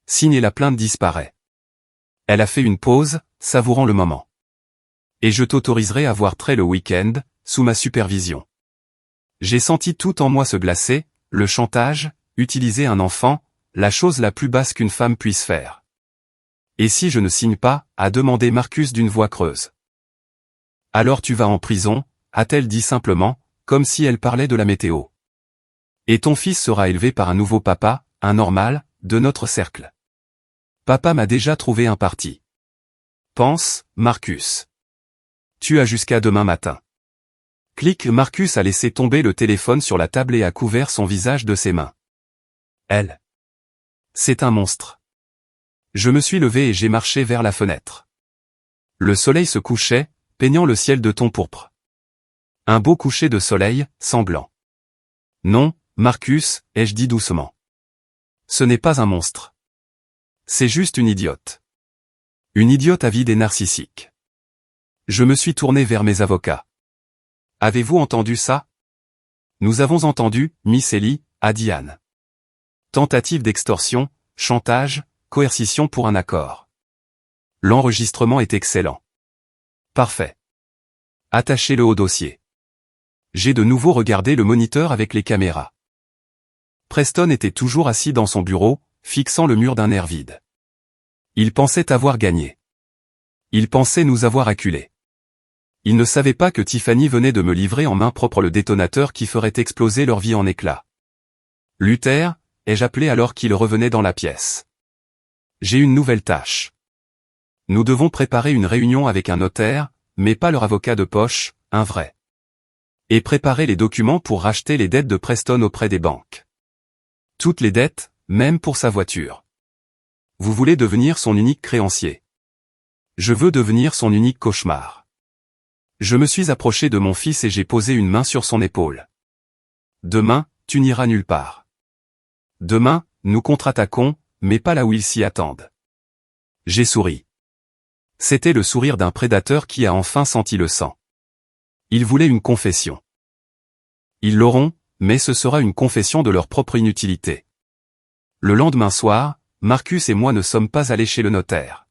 Signer la plainte disparaît. Elle a fait une pause, savourant le moment. Et je t'autoriserai à voir Trey le week-end, sous ma supervision. J'ai senti tout en moi se glacer, le chantage, utiliser un enfant, la chose la plus basse qu'une femme puisse faire. Et si je ne signe pas, a demandé Marcus d'une voix creuse. Alors tu vas en prison, a-t-elle dit simplement, comme si elle parlait de la météo. Et ton fils sera élevé par un nouveau papa, un normal, de notre cercle. Papa m'a déjà trouvé un parti. Pense, Marcus. Tu as jusqu'à demain matin. Clic. Marcus a laissé tomber le téléphone sur la table et a couvert son visage de ses mains. Elle. C'est un monstre. Je me suis levé et j'ai marché vers la fenêtre. Le soleil se couchait, peignant le ciel de ton pourpre. Un beau coucher de soleil, sanglant. Non, Marcus, ai-je dit doucement. Ce n'est pas un monstre. C'est juste une idiote. Une idiote avide et narcissique. Je me suis tourné vers mes avocats. Avez-vous entendu ça? Nous avons entendu, Miss Ellie, a dit Anne. Tentative d'extorsion, chantage, coercition pour un accord. L'enregistrement est excellent. Parfait. Attachez-le au dossier. J'ai de nouveau regardé le moniteur avec les caméras. Preston était toujours assis dans son bureau, fixant le mur d'un air vide. Il pensait avoir gagné. Il pensait nous avoir acculés. Il ne savait pas que Tiffany venait de me livrer en main propre le détonateur qui ferait exploser leur vie en éclats. Luther, ai-je appelé alors qu'il revenait dans la pièce. J'ai une nouvelle tâche. Nous devons préparer une réunion avec un notaire, mais pas leur avocat de poche, un vrai. Et préparer les documents pour racheter les dettes de Preston auprès des banques. Toutes les dettes, même pour sa voiture. Vous voulez devenir son unique créancier. Je veux devenir son unique cauchemar. Je me suis approché de mon fils et j'ai posé une main sur son épaule. Demain, tu n'iras nulle part. Demain, nous contre-attaquons, mais pas là où ils s'y attendent. J'ai souri. C'était le sourire d'un prédateur qui a enfin senti le sang. Ils voulaient une confession. Ils l'auront, mais ce sera une confession de leur propre inutilité. Le lendemain soir, Marcus et moi ne sommes pas allés chez le notaire.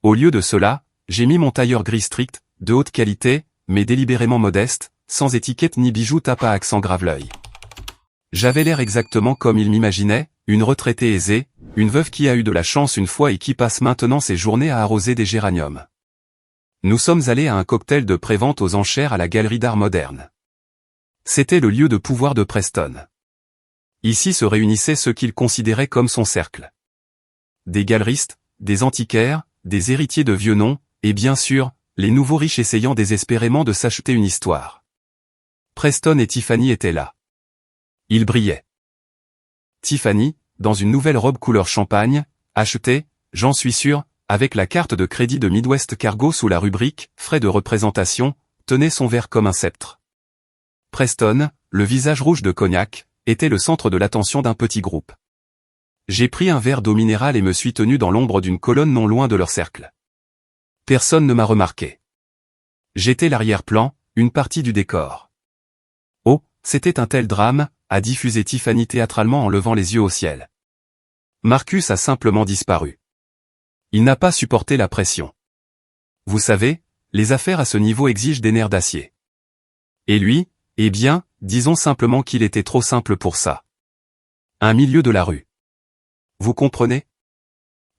Au lieu de cela, j'ai mis mon tailleur gris strict, de haute qualité, mais délibérément modeste, sans étiquette ni bijoux tape à accent grave l'œil. J'avais l'air exactement comme il m'imaginait, une retraitée aisée, une veuve qui a eu de la chance une fois et qui passe maintenant ses journées à arroser des géraniums. Nous sommes allés à un cocktail de prévente aux enchères à la Galerie d'Art Moderne. C'était le lieu de pouvoir de Preston. Ici se réunissaient ceux qu'il considérait comme son cercle. Des galeristes, des antiquaires, des héritiers de vieux noms, et bien sûr, les nouveaux riches essayant désespérément de s'acheter une histoire. Preston et Tiffany étaient là. Ils brillaient. Tiffany, dans une nouvelle robe couleur champagne, achetée, j'en suis sûr, avec la carte de crédit de Midwest Cargo sous la rubrique « Frais de représentation », tenait son verre comme un sceptre. Preston, le visage rouge de cognac, était le centre de l'attention d'un petit groupe. J'ai pris un verre d'eau minérale et me suis tenu dans l'ombre d'une colonne non loin de leur cercle. Personne ne m'a remarqué. J'étais l'arrière-plan, une partie du décor. Oh, c'était un tel drame, a diffusé Tiffany théâtralement en levant les yeux au ciel. Marcus a simplement disparu. Il n'a pas supporté la pression. Vous savez, les affaires à ce niveau exigent des nerfs d'acier. Et lui, eh bien, disons simplement qu'il était trop simple pour ça. Un milieu de la rue. Vous comprenez?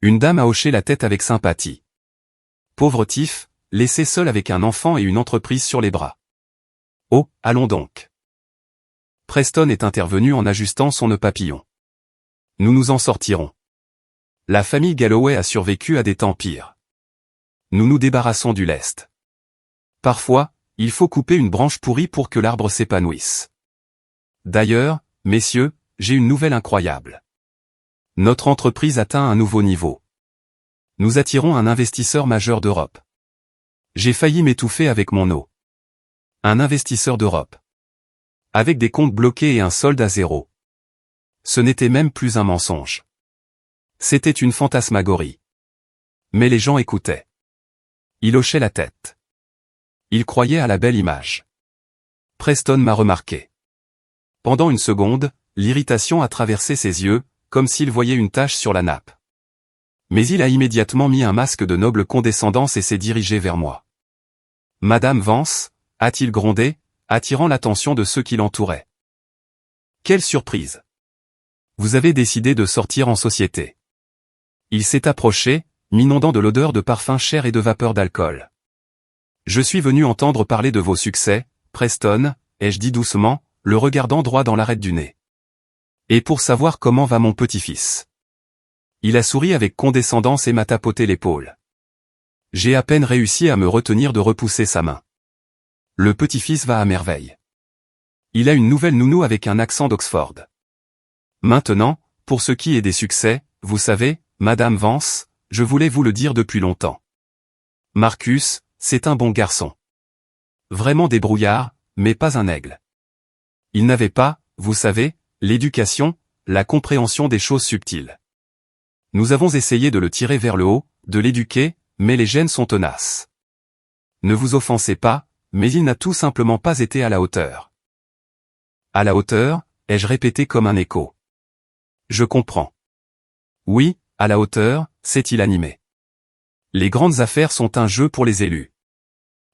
Une dame a hoché la tête avec sympathie. Pauvre Tiff, laissé seul avec un enfant et une entreprise sur les bras. Oh, allons donc. Preston est intervenu en ajustant son nœud papillon. Nous nous en sortirons. La famille Galloway a survécu à des temps pires. Nous nous débarrassons du lest. Parfois, il faut couper une branche pourrie pour que l'arbre s'épanouisse. D'ailleurs, messieurs, j'ai une nouvelle incroyable. Notre entreprise atteint un nouveau niveau. Nous attirons un investisseur majeur d'Europe. J'ai failli m'étouffer avec mon eau. Un investisseur d'Europe. Avec des comptes bloqués et un solde à zéro. Ce n'était même plus un mensonge. C'était une fantasmagorie. Mais les gens écoutaient. Ils hochaient la tête. Ils croyaient à la belle image. Preston m'a remarqué. Pendant une seconde, l'irritation a traversé ses yeux, comme s'il voyait une tache sur la nappe. Mais il a immédiatement mis un masque de noble condescendance et s'est dirigé vers moi. « Madame Vance » a-t-il grondé, attirant l'attention de ceux qui l'entouraient. Quelle surprise! Vous avez décidé de sortir en société. Il s'est approché, m'inondant de l'odeur de parfum cher et de vapeur d'alcool. Je suis venu entendre parler de vos succès, Preston, ai-je dit doucement, le regardant droit dans l'arête du nez. Et pour savoir comment va mon petit-fils. Il a souri avec condescendance et m'a tapoté l'épaule. J'ai à peine réussi à me retenir de repousser sa main. Le petit-fils va à merveille. Il a une nouvelle nounou avec un accent d'Oxford. Maintenant, pour ce qui est des succès, vous savez, Madame Vance, je voulais vous le dire depuis longtemps. Marcus, c'est un bon garçon. Vraiment débrouillard, mais pas un aigle. Il n'avait pas, vous savez, l'éducation, la compréhension des choses subtiles. Nous avons essayé de le tirer vers le haut, de l'éduquer, mais les gènes sont tenaces. Ne vous offensez pas, mais il n'a tout simplement pas été à la hauteur. À la hauteur, ai-je répété comme un écho. Je comprends. Oui, à la hauteur, s'est-il animé. Les grandes affaires sont un jeu pour les élus.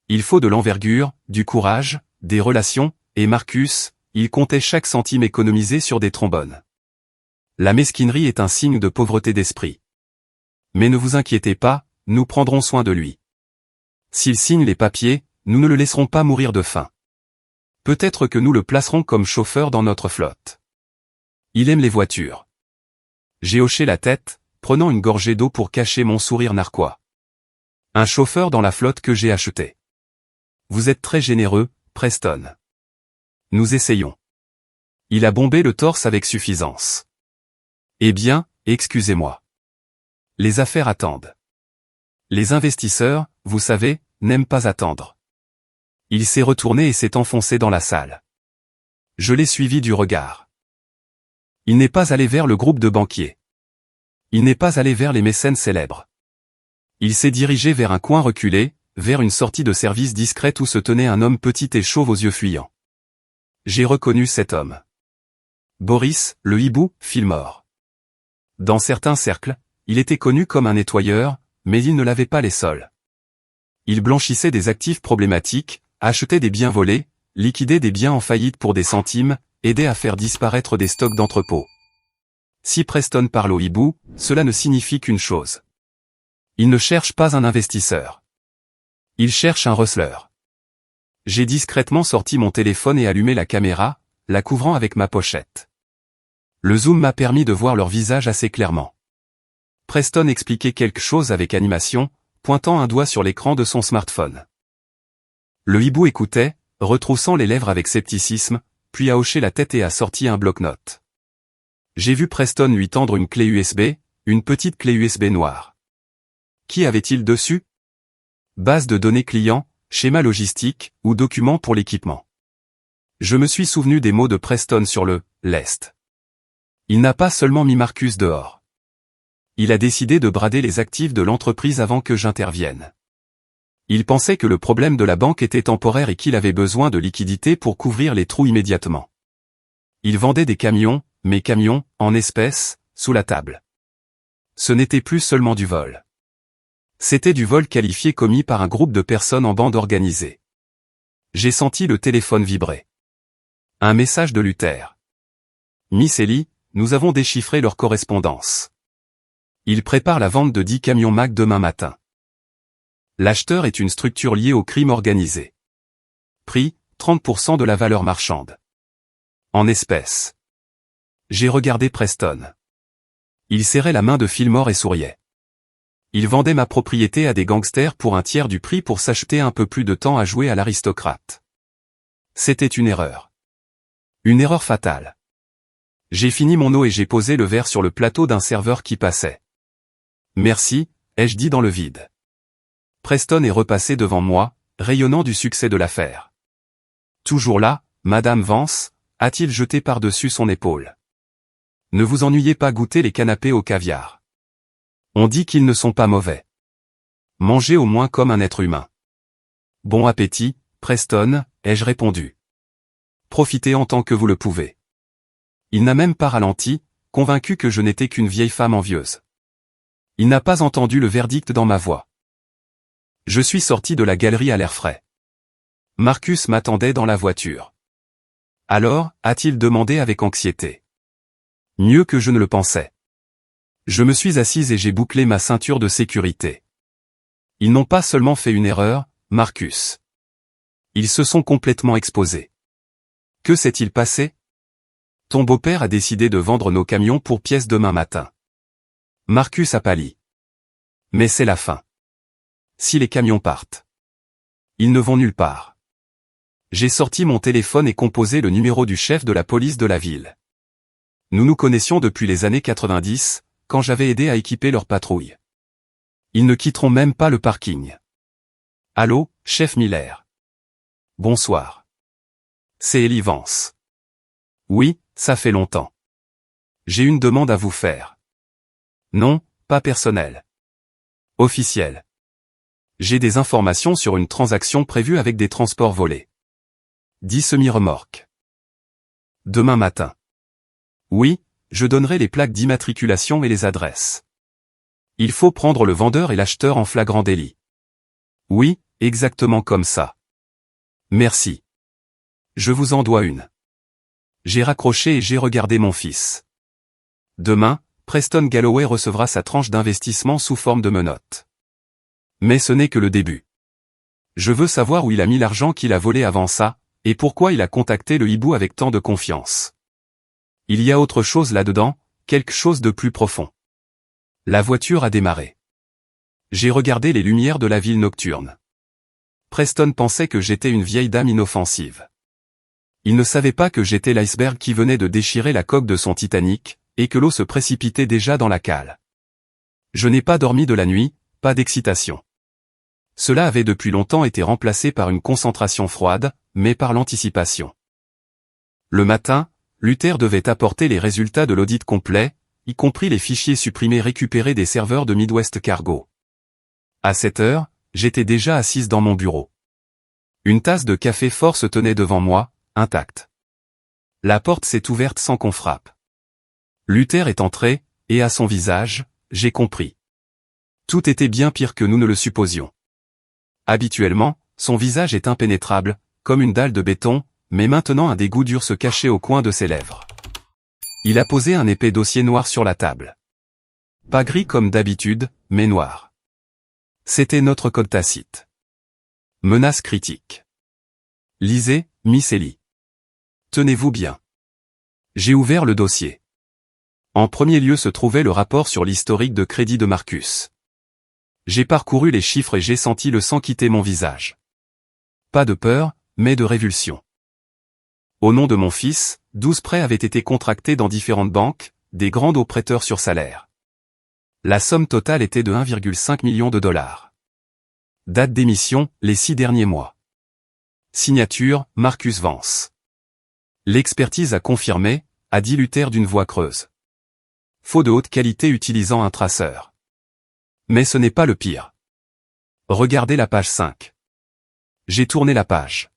Il faut de l'envergure, du courage, des relations, et Marcus, il comptait chaque centime économisé sur des trombones. La mesquinerie est un signe de pauvreté d'esprit. Mais ne vous inquiétez pas, nous prendrons soin de lui. S'il signe les papiers, nous ne le laisserons pas mourir de faim. Peut-être que nous le placerons comme chauffeur dans notre flotte. Il aime les voitures. J'ai hoché la tête, prenant une gorgée d'eau pour cacher mon sourire narquois. Un chauffeur dans la flotte que j'ai achetée. Vous êtes très généreux, Preston. Nous essayons. Il a bombé le torse avec suffisance. Eh bien, excusez-moi. Les affaires attendent. Les investisseurs, vous savez, n'aiment pas attendre. Il s'est retourné et s'est enfoncé dans la salle. Je l'ai suivi du regard. Il n'est pas allé vers le groupe de banquiers. Il n'est pas allé vers les mécènes célèbres. Il s'est dirigé vers un coin reculé, vers une sortie de service discrète où se tenait un homme petit et chauve aux yeux fuyants. J'ai reconnu cet homme. Boris, le hibou, Fillmore. Dans certains cercles, il était connu comme un nettoyeur, mais il ne lavait pas les sols. Il blanchissait des actifs problématiques, achetait des biens volés, liquidait des biens en faillite pour des centimes, aidait à faire disparaître des stocks d'entrepôts. Si Preston parle au hibou, cela ne signifie qu'une chose. Il ne cherche pas un investisseur. Il cherche un rustleur. J'ai discrètement sorti mon téléphone et allumé la caméra, la couvrant avec ma pochette. Le zoom m'a permis de voir leur visage assez clairement. Preston expliquait quelque chose avec animation, pointant un doigt sur l'écran de son smartphone. Le hibou écoutait, retroussant les lèvres avec scepticisme, puis a hoché la tête et a sorti un bloc-notes. J'ai vu Preston lui tendre une clé USB, une petite clé USB noire. Qu'y avait-il dessus? Base de données client, schéma logistique, ou document pour l'équipement. Je me suis souvenu des mots de Preston sur le « lest ». Il n'a pas seulement mis Marcus dehors. Il a décidé de brader les actifs de l'entreprise avant que j'intervienne. Il pensait que le problème de la banque était temporaire et qu'il avait besoin de liquidités pour couvrir les trous immédiatement. Il vendait des camions, mes camions, en espèces, sous la table. Ce n'était plus seulement du vol. C'était du vol qualifié commis par un groupe de personnes en bande organisée. J'ai senti le téléphone vibrer. Un message de Luther. Miss Ellie, nous avons déchiffré leur correspondance. Ils préparent la vente de 10 camions Mack demain matin. L'acheteur est une structure liée au crime organisé. Prix, 30% de la valeur marchande. En espèces. J'ai regardé Preston. Il serrait la main de Fillmore et souriait. Il vendait ma propriété à des gangsters pour un tiers du prix pour s'acheter un peu plus de temps à jouer à l'aristocrate. C'était une erreur. Une erreur fatale. J'ai fini mon eau et j'ai posé le verre sur le plateau d'un serveur qui passait. Merci, ai-je dit dans le vide. Preston est repassé devant moi, rayonnant du succès de l'affaire. Toujours là, Madame Vance, a-t-il jeté par-dessus son épaule. Ne vous ennuyez pas goûter les canapés au caviar. On dit qu'ils ne sont pas mauvais. Mangez au moins comme un être humain. Bon appétit, Preston, ai-je répondu. Profitez en tant que vous le pouvez. Il n'a même pas ralenti, convaincu que je n'étais qu'une vieille femme envieuse. Il n'a pas entendu le verdict dans ma voix. Je suis sorti de la galerie à l'air frais. Marcus m'attendait dans la voiture. Alors, a-t-il demandé avec anxiété. Mieux que je ne le pensais. Je me suis assise et j'ai bouclé ma ceinture de sécurité. Ils n'ont pas seulement fait une erreur, Marcus. Ils se sont complètement exposés. Que s'est-il passé? Ton beau-père a décidé de vendre nos camions pour pièces demain matin. Marcus a pâli. Mais c'est la fin. Si les camions partent. Ils ne vont nulle part. J'ai sorti mon téléphone et composé le numéro du chef de la police de la ville. Nous nous connaissions depuis les années 90, quand j'avais aidé à équiper leur patrouille. Ils ne quitteront même pas le parking. Allô, chef Miller. Bonsoir. C'est Ellie Vance. Oui, ça fait longtemps. J'ai une demande à vous faire. Non, pas personnelle. Officielle. J'ai des informations sur une transaction prévue avec des transports volés. 10 semi-remorques. Demain matin. Oui, je donnerai les plaques d'immatriculation et les adresses. Il faut prendre le vendeur et l'acheteur en flagrant délit. Oui, exactement comme ça. Merci. Je vous en dois une. J'ai raccroché et j'ai regardé mon fils. Demain, Preston Galloway recevra sa tranche d'investissement sous forme de menottes. Mais ce n'est que le début. Je veux savoir où il a mis l'argent qu'il a volé avant ça, et pourquoi il a contacté le hibou avec tant de confiance. Il y a autre chose là-dedans, quelque chose de plus profond. La voiture a démarré. J'ai regardé les lumières de la ville nocturne. Preston pensait que j'étais une vieille dame inoffensive. Il ne savait pas que j'étais l'iceberg qui venait de déchirer la coque de son Titanic, et que l'eau se précipitait déjà dans la cale. Je n'ai pas dormi de la nuit, pas d'excitation. Cela avait depuis longtemps été remplacé par une concentration froide, mais par l'anticipation. Le matin, Luther devait apporter les résultats de l'audit complet, y compris les fichiers supprimés récupérés des serveurs de Midwest Cargo. À 7 heures, j'étais déjà assise dans mon bureau. Une tasse de café fort se tenait devant moi, intacte. La porte s'est ouverte sans qu'on frappe. Luther est entré, et à son visage, j'ai compris. Tout était bien pire que nous ne le supposions. Habituellement, son visage est impénétrable, comme une dalle de béton, mais maintenant un dégoût dur se cachait au coin de ses lèvres. Il a posé un épais dossier noir sur la table. Pas gris comme d'habitude, mais noir. C'était notre code tacite. Menace critique. Lisez, Miss Ellie. Tenez-vous bien. J'ai ouvert le dossier. En premier lieu se trouvait le rapport sur l'historique de crédit de Marcus. J'ai parcouru les chiffres et j'ai senti le sang quitter mon visage. Pas de peur, mais de révulsion. Au nom de mon fils, 12 prêts avaient été contractés dans différentes banques, des grands prêteurs sur salaire. La somme totale était de 1,5 million de dollars. Date d'émission, les 6 derniers mois. Signature, Marcus Vance. L'expertise a confirmé, a dit Luther d'une voix creuse. Faux de haute qualité utilisant un traceur. Mais ce n'est pas le pire. Regardez la page 5. J'ai tourné la page.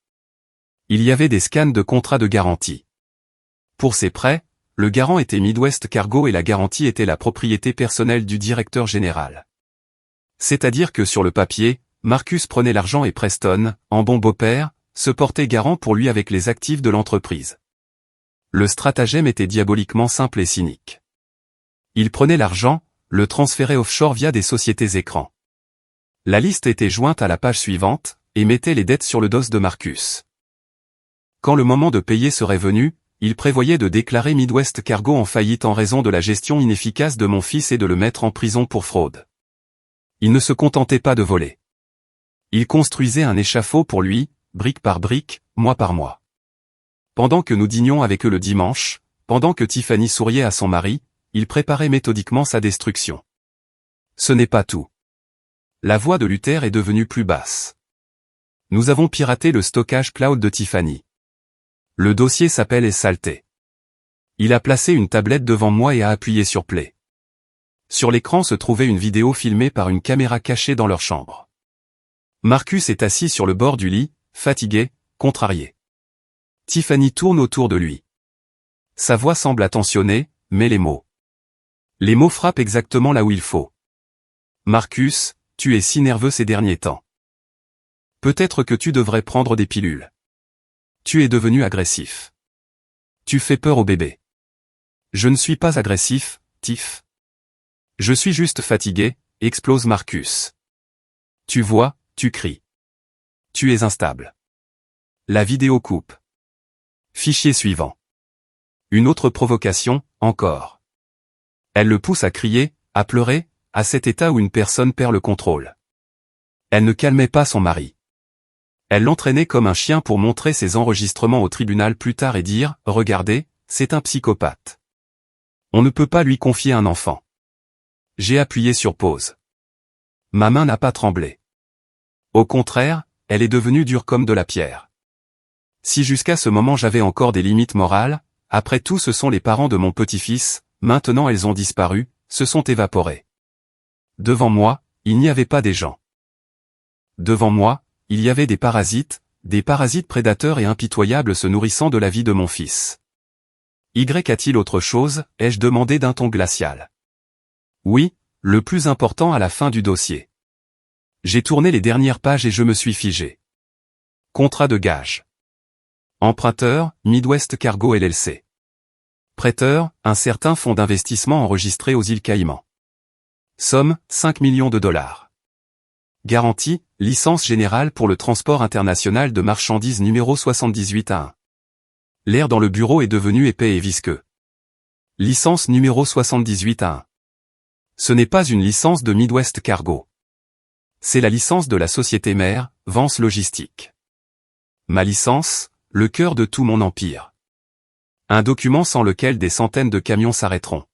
Il y avait des scans de contrats de garantie. Pour ces prêts, le garant était Midwest Cargo et la garantie était la propriété personnelle du directeur général. C'est-à-dire que sur le papier, Marcus prenait l'argent et Preston, en bon beau-père, se portait garant pour lui avec les actifs de l'entreprise. Le stratagème était diaboliquement simple et cynique. Il prenait l'argent, le transférait offshore via des sociétés écrans. La liste était jointe à la page suivante, et mettait les dettes sur le dos de Marcus. Quand le moment de payer serait venu, il prévoyait de déclarer Midwest Cargo en faillite en raison de la gestion inefficace de mon fils et de le mettre en prison pour fraude. Il ne se contentait pas de voler. Il construisait un échafaud pour lui, brique par brique, mois par mois. Pendant que nous dînions avec eux le dimanche, pendant que Tiffany souriait à son mari, il préparait méthodiquement sa destruction. Ce n'est pas tout. La voix de Luther est devenue plus basse. Nous avons piraté le stockage cloud de Tiffany. Le dossier s'appelle et saleté. Il a placé une tablette devant moi et a appuyé sur play. Sur l'écran se trouvait une vidéo filmée par une caméra cachée dans leur chambre. Marcus est assis sur le bord du lit, fatigué, contrarié. Tiffany tourne autour de lui. Sa voix semble attentionnée, mais les mots frappent exactement là où il faut. Marcus, tu es si nerveux ces derniers temps. Peut-être que tu devrais prendre des pilules. Tu es devenu agressif. Tu fais peur au bébé. Je ne suis pas agressif, Tiff. Je suis juste fatigué, explose Marcus. Tu vois, tu cries. Tu es instable. La vidéo coupe. Fichier suivant. Une autre provocation, encore. Elle le pousse à crier, à pleurer, à cet état où une personne perd le contrôle. Elle ne calmait pas son mari. Elle l'entraînait comme un chien pour montrer ses enregistrements au tribunal plus tard et dire « Regardez, c'est un psychopathe. On ne peut pas lui confier un enfant. » J'ai appuyé sur pause. Ma main n'a pas tremblé. Au contraire, elle est devenue dure comme de la pierre. Si jusqu'à ce moment j'avais encore des limites morales, après tout ce sont les parents de mon petit-fils, maintenant elles ont disparu, se sont évaporées. Devant moi, il n'y avait pas des gens. Devant moi, il y avait des parasites prédateurs et impitoyables se nourrissant de la vie de mon fils. Y a-t-il autre chose, ai-je demandé d'un ton glacial. Oui, le plus important à la fin du dossier. J'ai tourné les dernières pages et je me suis figé. Contrat de gage. Emprunteur, Midwest Cargo LLC. Prêteur, un certain fonds d'investissement enregistré aux îles Caïmans. Somme, 5 millions de dollars. Garantie, licence générale pour le transport international de marchandises numéro 78 à 1. L'air dans le bureau est devenu épais et visqueux. Licence numéro 78 à 1. Ce n'est pas une licence de Midwest Cargo. C'est la licence de la société mère, Vance Logistique. Ma licence, le cœur de tout mon empire. Un document sans lequel des centaines de camions s'arrêteront.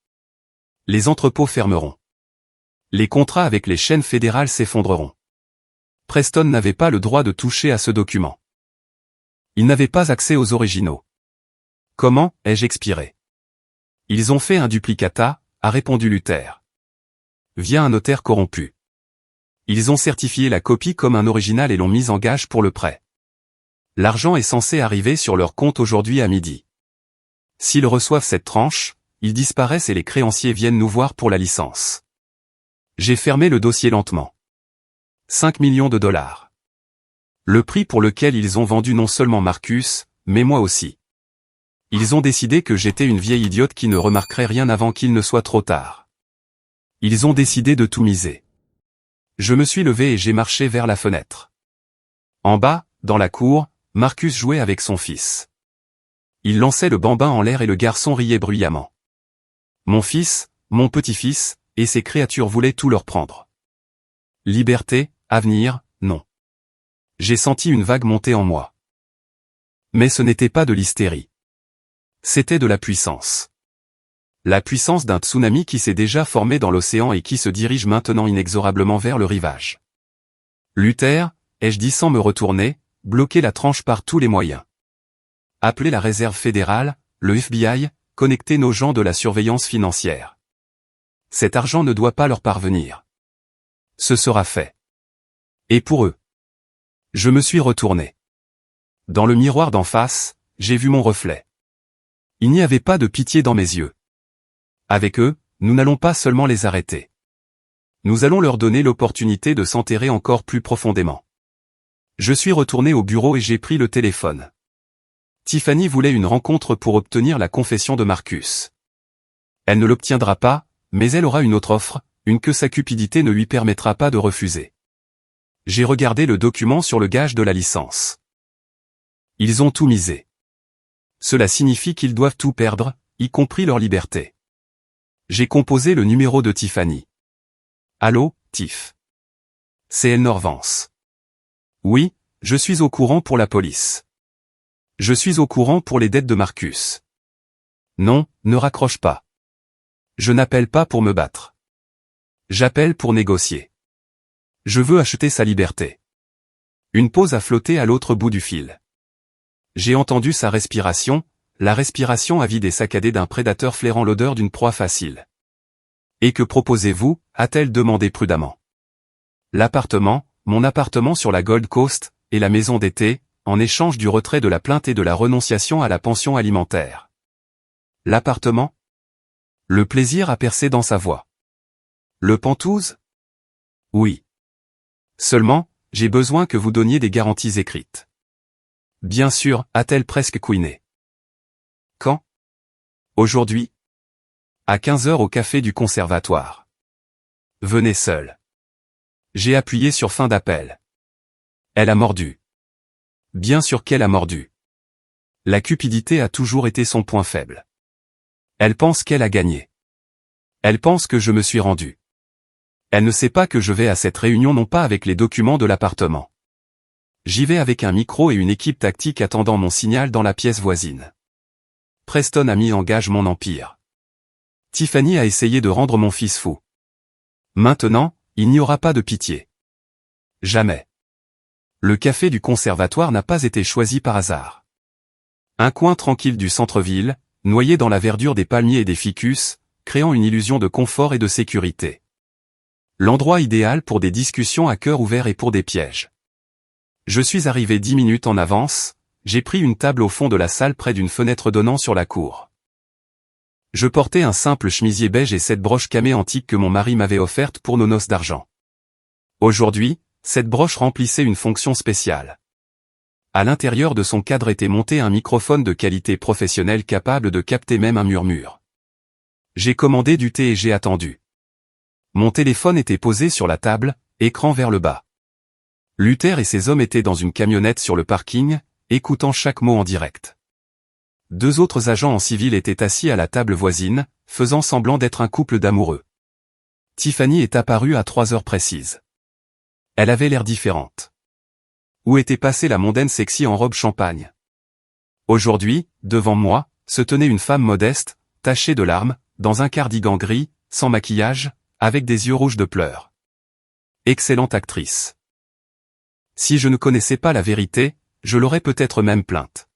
Les entrepôts fermeront. Les contrats avec les chaînes fédérales s'effondreront. Preston n'avait pas le droit de toucher à ce document. Il n'avait pas accès aux originaux. Comment ai-je expiré? Ils ont fait un duplicata, a répondu Luther. Via un notaire corrompu. Ils ont certifié la copie comme un original et l'ont mise en gage pour le prêt. L'argent est censé arriver sur leur compte aujourd'hui à midi. S'ils reçoivent cette tranche, ils disparaissent et les créanciers viennent nous voir pour la licence. J'ai fermé le dossier lentement. 5 millions de dollars. Le prix pour lequel ils ont vendu non seulement Marcus, mais moi aussi. Ils ont décidé que j'étais une vieille idiote qui ne remarquerait rien avant qu'il ne soit trop tard. Ils ont décidé de tout miser. Je me suis levé et j'ai marché vers la fenêtre. En bas, dans la cour, Marcus jouait avec son fils. Il lançait le bambin en l'air et le garçon riait bruyamment. Mon fils, mon petit-fils, et ces créatures voulaient tout leur prendre. Liberté, avenir, non. J'ai senti une vague monter en moi. Mais ce n'était pas de l'hystérie. C'était de la puissance. La puissance d'un tsunami qui s'est déjà formé dans l'océan et qui se dirige maintenant inexorablement vers le rivage. Luther, ai-je dit sans me retourner, bloquer la tranche par tous les moyens. Appeler la réserve fédérale, le FBI, connecter nos gens de la surveillance financière. Cet argent ne doit pas leur parvenir. Ce sera fait. Et pour eux. Je me suis retourné. Dans le miroir d'en face, j'ai vu mon reflet. Il n'y avait pas de pitié dans mes yeux. Avec eux, nous n'allons pas seulement les arrêter. Nous allons leur donner l'opportunité de s'enterrer encore plus profondément. Je suis retourné au bureau et j'ai pris le téléphone. Tiffany voulait une rencontre pour obtenir la confession de Marcus. Elle ne l'obtiendra pas, mais elle aura une autre offre, une que sa cupidité ne lui permettra pas de refuser. J'ai regardé le document sur le gage de la licence. Ils ont tout misé. Cela signifie qu'ils doivent tout perdre, y compris leur liberté. J'ai composé le numéro de Tiffany. Allô, Tiff. C'est Elnor Vance. Oui, je suis au courant pour la police. Je suis au courant pour les dettes de Marcus. Non, ne raccroche pas. Je n'appelle pas pour me battre. J'appelle pour négocier. Je veux acheter sa liberté. Une pause a flotté à l'autre bout du fil. J'ai entendu sa respiration, la respiration avide et saccadée d'un prédateur flairant l'odeur d'une proie facile. Et que proposez-vous, a-t-elle demandé prudemment. L'appartement, mon appartement sur la Gold Coast, et la maison d'été, en échange du retrait de la plainte et de la renonciation à la pension alimentaire. L'appartement? Le plaisir a percé dans sa voix. Le Penthouse? Oui. Seulement, j'ai besoin que vous donniez des garanties écrites. Bien sûr, a-t-elle presque couiné. Quand? Aujourd'hui. À 15 heures au café du conservatoire. Venez seul. J'ai appuyé sur fin d'appel. Elle a mordu. Bien sûr qu'elle a mordu. La cupidité a toujours été son point faible. Elle pense qu'elle a gagné. Elle pense que je me suis rendu. Elle ne sait pas que je vais à cette réunion non pas avec les documents de l'appartement. J'y vais avec un micro et une équipe tactique attendant mon signal dans la pièce voisine. Preston a mis en gage mon empire. Tiffany a essayé de rendre mon fils fou. Maintenant, il n'y aura pas de pitié. Jamais. Le café du conservatoire n'a pas été choisi par hasard. Un coin tranquille du centre-ville, noyé dans la verdure des palmiers et des ficus, créant une illusion de confort et de sécurité. L'endroit idéal pour des discussions à cœur ouvert et pour des pièges. Je suis arrivé 10 minutes en avance, j'ai pris une table au fond de la salle près d'une fenêtre donnant sur la cour. Je portais un simple chemisier beige et cette broche camée antique que mon mari m'avait offerte pour nos noces d'argent. Aujourd'hui, cette broche remplissait une fonction spéciale. À l'intérieur de son cadre était monté un microphone de qualité professionnelle capable de capter même un murmure. J'ai commandé du thé et j'ai attendu. Mon téléphone était posé sur la table, écran vers le bas. Luther et ses hommes étaient dans une camionnette sur le parking, écoutant chaque mot en direct. 2 autres agents en civil étaient assis à la table voisine, faisant semblant d'être un couple d'amoureux. Tiffany est apparue à 3 heures précises. Elle avait l'air différente. Où était passée la mondaine sexy en robe champagne? Aujourd'hui, devant moi, se tenait une femme modeste, tachée de larmes, dans un cardigan gris, sans maquillage, avec des yeux rouges de pleurs. Excellente actrice. Si je ne connaissais pas la vérité, je l'aurais peut-être même plainte.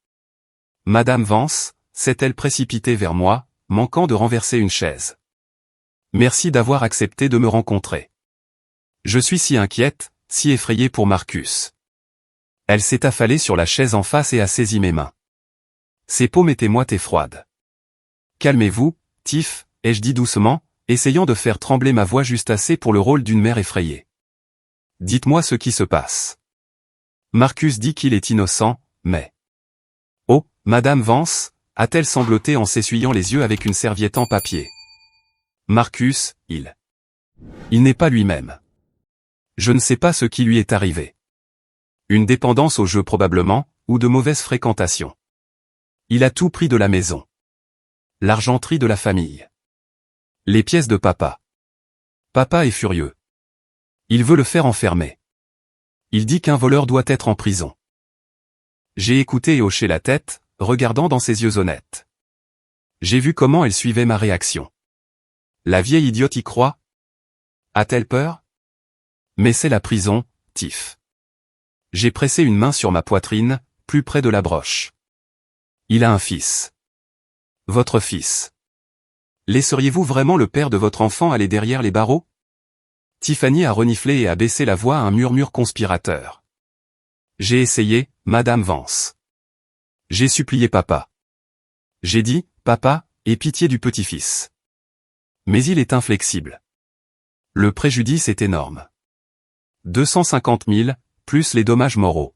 Madame Vance, s'est-elle précipitée vers moi, manquant de renverser une chaise. Merci d'avoir accepté de me rencontrer. Je suis si inquiète, si effrayée pour Marcus. Elle s'est affalée sur la chaise en face et a saisi mes mains. Ses paumes étaient moites et froides. Calmez-vous, Tiff, ai-je dit doucement, essayant de faire trembler ma voix juste assez pour le rôle d'une mère effrayée. Dites-moi ce qui se passe. Marcus dit qu'il est innocent, mais... Oh, Madame Vance, a-t-elle sangloté en s'essuyant les yeux avec une serviette en papier. Marcus, il n'est pas lui-même. Je ne sais pas ce qui lui est arrivé. Une dépendance au jeu probablement, ou de mauvaise fréquentation. Il a tout pris de la maison. L'argenterie de la famille. Les pièces de papa. Papa est furieux. Il veut le faire enfermer. Il dit qu'un voleur doit être en prison. J'ai écouté et hoché la tête, regardant dans ses yeux honnêtes. J'ai vu comment elle suivait ma réaction. La vieille idiote y croit? A-t-elle peur? Mais c'est la prison, Tiff. J'ai pressé une main sur ma poitrine, plus près de la broche. Il a un fils. Votre fils. Laisseriez-vous vraiment le père de votre enfant aller derrière les barreaux? Tiffany a reniflé et a baissé la voix à un murmure conspirateur. J'ai essayé, Madame Vance. J'ai supplié papa. J'ai dit, papa, aie pitié du petit-fils. Mais il est inflexible. Le préjudice est énorme. 250 000, plus les dommages moraux.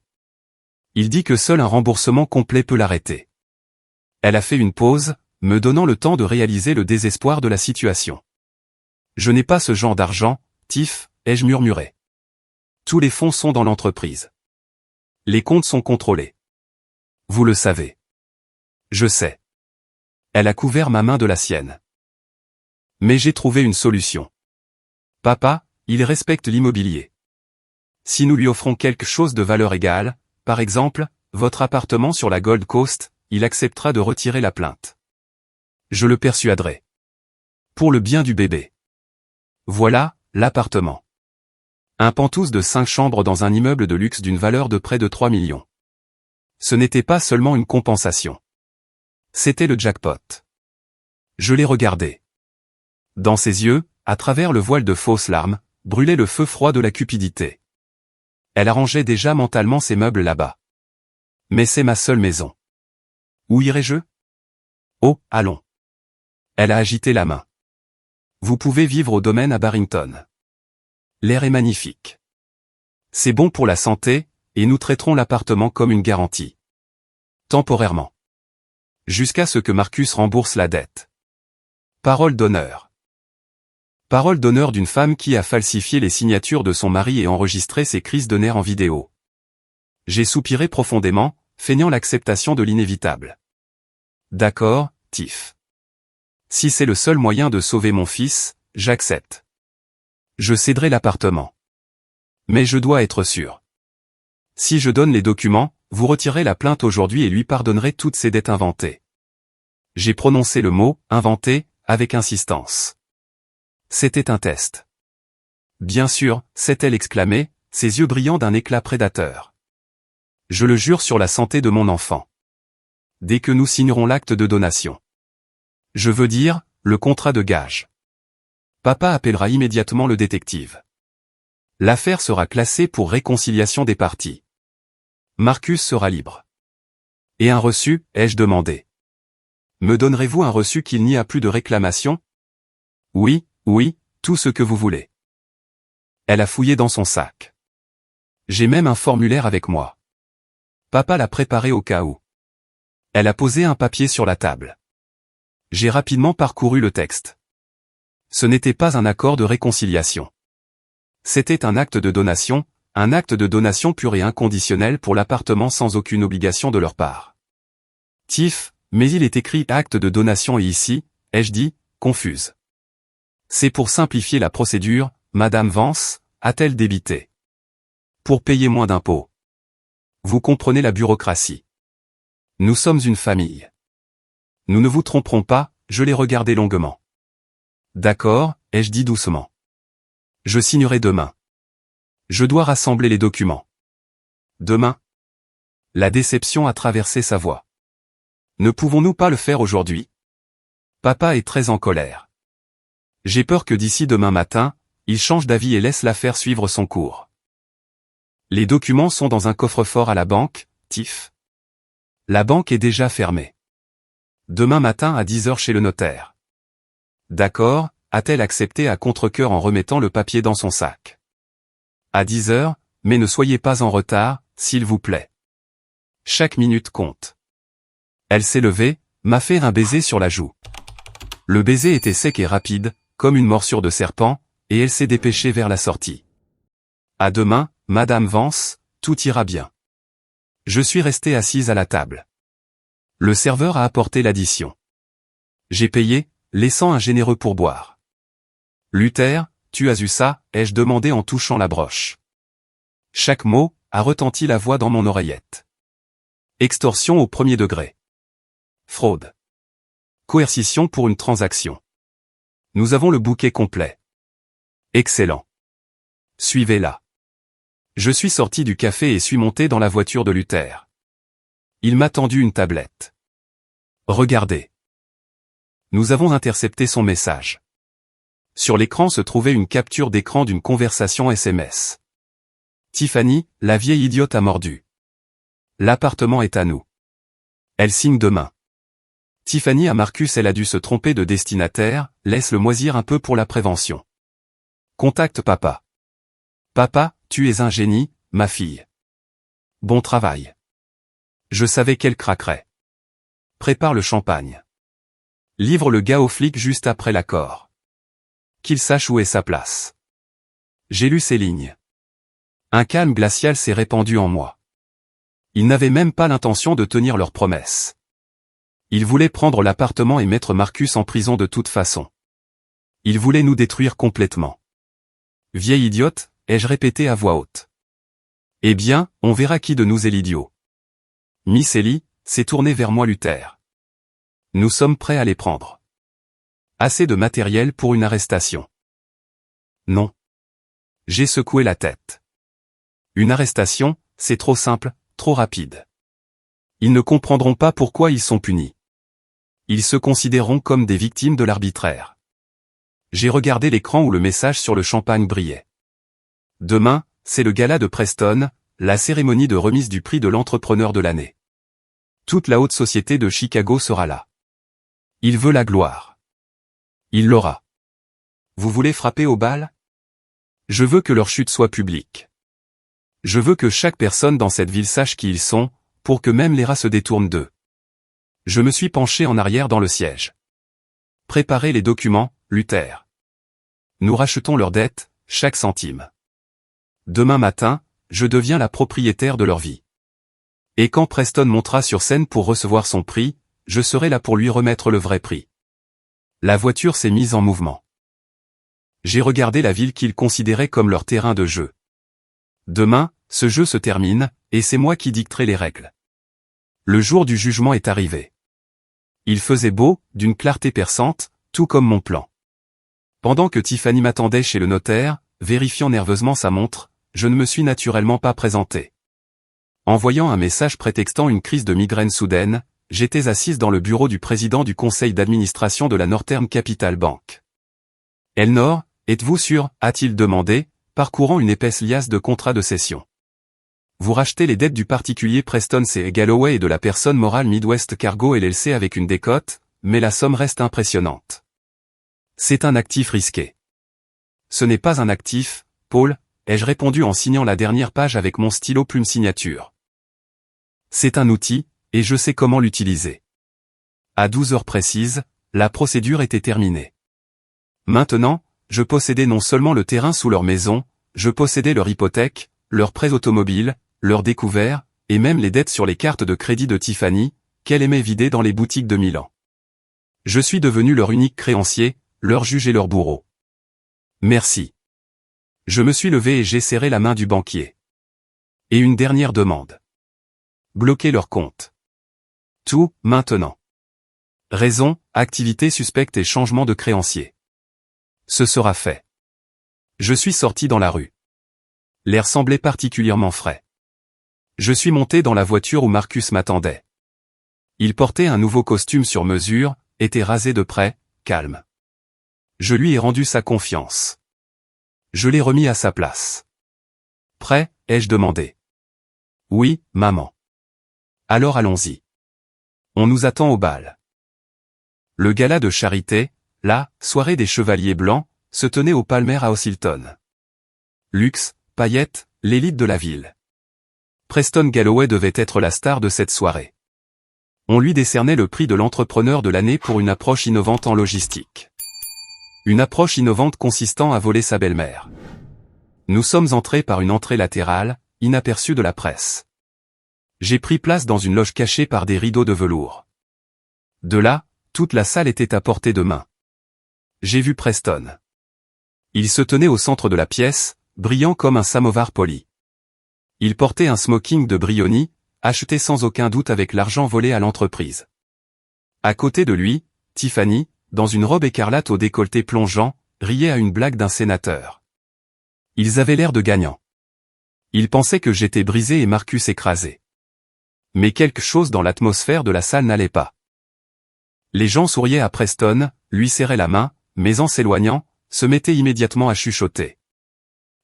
Il dit que seul un remboursement complet peut l'arrêter. Elle a fait une pause, me donnant le temps de réaliser le désespoir de la situation. Je n'ai pas ce genre d'argent, Tiff, ai-je murmuré. Tous les fonds sont dans l'entreprise. Les comptes sont contrôlés. Vous le savez. Je sais. Elle a couvert ma main de la sienne. Mais j'ai trouvé une solution. Papa, il respecte l'immobilier. Si nous lui offrons quelque chose de valeur égale, par exemple, votre appartement sur la Gold Coast, il acceptera de retirer la plainte. Je le persuaderai. Pour le bien du bébé. Voilà, l'appartement. Un penthouse de 5 chambres dans un immeuble de luxe d'une valeur de près de 3 millions. Ce n'était pas seulement une compensation. C'était le jackpot. Je l'ai regardé. Dans ses yeux, à travers le voile de fausses larmes, brûlait le feu froid de la cupidité. Elle arrangeait déjà mentalement ses meubles là-bas. Mais c'est ma seule maison. Où irai-je? Oh, allons. Elle a agité la main. Vous pouvez vivre au domaine à Barrington. L'air est magnifique. C'est bon pour la santé, et nous traiterons l'appartement comme une garantie. Temporairement. Jusqu'à ce que Marcus rembourse la dette. Parole d'honneur. Parole d'honneur d'une femme qui a falsifié les signatures de son mari et enregistré ses crises de nerfs en vidéo. J'ai soupiré profondément, feignant l'acceptation de l'inévitable. D'accord, Tiff. Si c'est le seul moyen de sauver mon fils, j'accepte. Je céderai l'appartement. Mais je dois être sûr. Si je donne les documents, vous retirerez la plainte aujourd'hui et lui pardonnerez toutes ses dettes inventées. J'ai prononcé le mot « inventé » avec insistance. C'était un test. Bien sûr, s'est-elle exclamée, ses yeux brillant d'un éclat prédateur. Je le jure sur la santé de mon enfant. Dès que nous signerons l'acte de donation. Je veux dire, le contrat de gage. Papa appellera immédiatement le détective. L'affaire sera classée pour réconciliation des parties. Marcus sera libre. Et un reçu, ai-je demandé. Me donnerez-vous un reçu qu'il n'y a plus de réclamation? Oui, oui, tout ce que vous voulez. Elle a fouillé dans son sac. J'ai même un formulaire avec moi. Papa l'a préparé au cas où. Elle a posé un papier sur la table. J'ai rapidement parcouru le texte. Ce n'était pas un accord de réconciliation. C'était un acte de donation pur et inconditionnel pour l'appartement sans aucune obligation de leur part. Tiff, mais il est écrit acte de donation et ici, ai-je dit, confuse. C'est pour simplifier la procédure, Madame Vance, a-t-elle débité. Pour payer moins d'impôts. Vous comprenez la bureaucratie. Nous sommes une famille. Nous ne vous tromperons pas, je l'ai regardé longuement. D'accord, ai-je dit doucement. Je signerai demain. Je dois rassembler les documents. Demain? La déception a traversé sa voix. Ne pouvons-nous pas le faire aujourd'hui? Papa est très en colère. J'ai peur que d'ici demain matin, il change d'avis et laisse l'affaire suivre son cours. Les documents sont dans un coffre-fort à la banque, Tiff. La banque est déjà fermée. Demain matin à 10 h chez le notaire. D'accord, a-t-elle accepté à contre-cœur en remettant le papier dans son sac. À 10 h, mais ne soyez pas en retard, s'il vous plaît. Chaque minute compte. Elle s'est levée, m'a fait un baiser sur la joue. Le baiser était sec et rapide, comme une morsure de serpent, et elle s'est dépêchée vers la sortie. À demain, Madame Vance, tout ira bien. Je suis resté assise à la table. Le serveur a apporté l'addition. J'ai payé, laissant un généreux pourboire. Luther, tu as eu ça, ai-je demandé en touchant la broche. Chaque mot, a retenti la voix dans mon oreillette. Extorsion au premier degré. Fraude. Coercition pour une transaction. Nous avons le bouquet complet. Excellent. Suivez-la. Je suis sorti du café et suis monté dans la voiture de Luther. Il m'a tendu une tablette. Regardez. Nous avons intercepté son message. Sur l'écran se trouvait une capture d'écran d'une conversation SMS. Tiffany, la vieille idiote a mordu. L'appartement est à nous. Elle signe demain. Tiffany à Marcus, elle a dû se tromper de destinataire, laisse-le moisir un peu pour la prévention. Contacte papa. Papa, tu es un génie, ma fille. Bon travail. Je savais qu'elle craquerait. Prépare le champagne. Livre le gars au flic juste après l'accord. Qu'il sache où est sa place. J'ai lu ces lignes. Un calme glacial s'est répandu en moi. Ils n'avaient même pas l'intention de tenir leur promesse. Ils voulaient prendre l'appartement et mettre Marcus en prison de toute façon. Ils voulaient nous détruire complètement. Vieille idiote, ai-je répété à voix haute. Eh bien, on verra qui de nous est l'idiot. Miss Ellie s'est tournée vers moi Luther. Nous sommes prêts à les prendre. Assez de matériel pour une arrestation. Non. J'ai secoué la tête. Une arrestation, c'est trop simple, trop rapide. Ils ne comprendront pas pourquoi ils sont punis. Ils se considéreront comme des victimes de l'arbitraire. J'ai regardé l'écran où le message sur le champagne brillait. Demain, c'est le gala de Preston, la cérémonie de remise du prix de l'entrepreneur de l'année. Toute la haute société de Chicago sera là. Il veut la gloire. Il l'aura. Vous voulez frapper aux balles? Je veux que leur chute soit publique. Je veux que chaque personne dans cette ville sache qui ils sont, pour que même les rats se détournent d'eux. Je me suis penché en arrière dans le siège. Préparez les documents, Luther. Nous rachetons leurs dettes, chaque centime. Demain matin, je deviens la propriétaire de leur vie. Et quand Preston montera sur scène pour recevoir son prix, je serai là pour lui remettre le vrai prix. La voiture s'est mise en mouvement. J'ai regardé la ville qu'ils considéraient comme leur terrain de jeu. Demain, ce jeu se termine, et c'est moi qui dicterai les règles. Le jour du jugement est arrivé. Il faisait beau, d'une clarté perçante, tout comme mon plan. Pendant que Tiffany m'attendait chez le notaire, vérifiant nerveusement sa montre, je ne me suis naturellement pas présenté. Envoyant un message prétextant une crise de migraine soudaine, j'étais assise dans le bureau du président du conseil d'administration de la Northern Capital Bank. « Elnor, êtes-vous sûr ?» a-t-il demandé, parcourant une épaisse liasse de contrats de cession. Vous rachetez les dettes du particulier Preston C. Galloway et de la personne morale Midwest Cargo LLC avec une décote, mais la somme reste impressionnante. C'est un actif risqué. Ce n'est pas un actif, Paul, ai-je répondu en signant la dernière page avec mon stylo plume signature. C'est un outil, et je sais comment l'utiliser. À 12 heures précises, la procédure était terminée. Maintenant, je possédais non seulement le terrain sous leur maison, je possédais leur hypothèque, leurs prêts automobiles, leurs découverts, et même les dettes sur les cartes de crédit de Tiffany, qu'elle aimait vider dans les boutiques de Milan. Je suis devenu leur unique créancier, leur juge et leur bourreau. Merci. Je me suis levé et j'ai serré la main du banquier. Et une dernière demande. Bloquer leur compte. Tout, maintenant. Raison, activité suspecte et changement de créancier. Ce sera fait. Je suis sorti dans la rue. L'air semblait particulièrement frais. Je suis monté dans la voiture où Marcus m'attendait. Il portait un nouveau costume sur mesure, était rasé de près, calme. Je lui ai rendu sa confiance. Je l'ai remis à sa place. Prêt, ai-je demandé. Oui, maman. Alors allons-y. On nous attend au bal. Le gala de charité, la soirée des chevaliers blancs, se tenait au Palmer House Hilton. Luxe, paillettes, l'élite de la ville. Preston Galloway devait être la star de cette soirée. On lui décernait le prix de l'entrepreneur de l'année pour une approche innovante en logistique. Une approche innovante consistant à voler sa belle-mère. Nous sommes entrés par une entrée latérale, inaperçue de la presse. J'ai pris place dans une loge cachée par des rideaux de velours. De là, toute la salle était à portée de main. J'ai vu Preston. Il se tenait au centre de la pièce, brillant comme un samovar poli. Il portait un smoking de Brioni, acheté sans aucun doute avec l'argent volé à l'entreprise. À côté de lui, Tiffany, dans une robe écarlate au décolleté plongeant, riait à une blague d'un sénateur. Ils avaient l'air de gagnants. Ils pensaient que j'étais brisé et Marcus écrasé. Mais quelque chose dans l'atmosphère de la salle n'allait pas. Les gens souriaient à Preston, lui serraient la main, mais en s'éloignant, se mettaient immédiatement à chuchoter.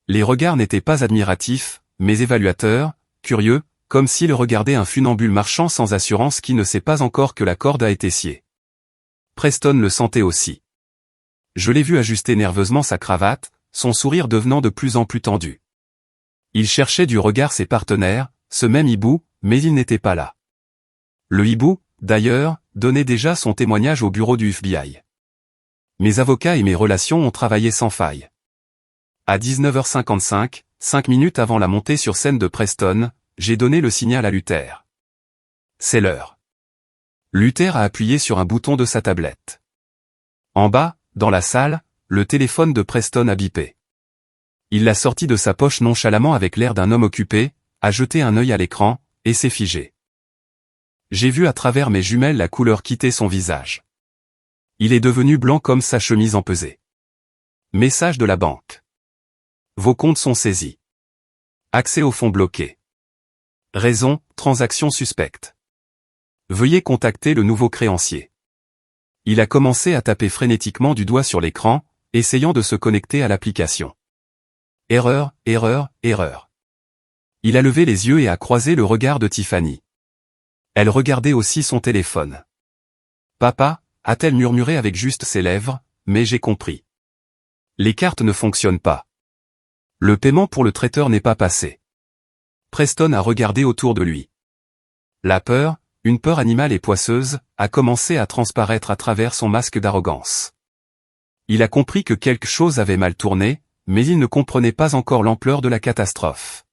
Les regards n'étaient pas admiratifs, mais évaluateurs, curieux, comme s'ils regardaient un funambule marchant sans assurance qui ne sait pas encore que la corde a été sciée. Preston le sentait aussi. Je l'ai vu ajuster nerveusement sa cravate, son sourire devenant de plus en plus tendu. Il cherchait du regard ses partenaires, ce même hibou, mais il n'était pas là. Le hibou, d'ailleurs, donnait déjà son témoignage au bureau du FBI. Mes avocats et mes relations ont travaillé sans faille. À 19h55, 5 minutes avant la montée sur scène de Preston, j'ai donné le signal à Luther. C'est l'heure. Luther a appuyé sur un bouton de sa tablette. En bas, dans la salle, le téléphone de Preston a bipé. Il l'a sorti de sa poche nonchalamment avec l'air d'un homme occupé, a jeté un œil à l'écran, et s'est figé. J'ai vu à travers mes jumelles la couleur quitter son visage. Il est devenu blanc comme sa chemise empesée. Message de la banque. Vos comptes sont saisis. Accès aux fonds bloqués. Raison, transaction suspecte. Veuillez contacter le nouveau créancier. Il a commencé à taper frénétiquement du doigt sur l'écran, essayant de se connecter à l'application. Erreur, erreur, erreur. Il a levé les yeux et a croisé le regard de Tiffany. Elle regardait aussi son téléphone. Papa, a-t-elle murmuré avec juste ses lèvres, mais j'ai compris. Les cartes ne fonctionnent pas. Le paiement pour le traiteur n'est pas passé. Preston a regardé autour de lui. La peur, une peur animale et poisseuse, a commencé à transparaître à travers son masque d'arrogance. Il a compris que quelque chose avait mal tourné, mais il ne comprenait pas encore l'ampleur de la catastrophe.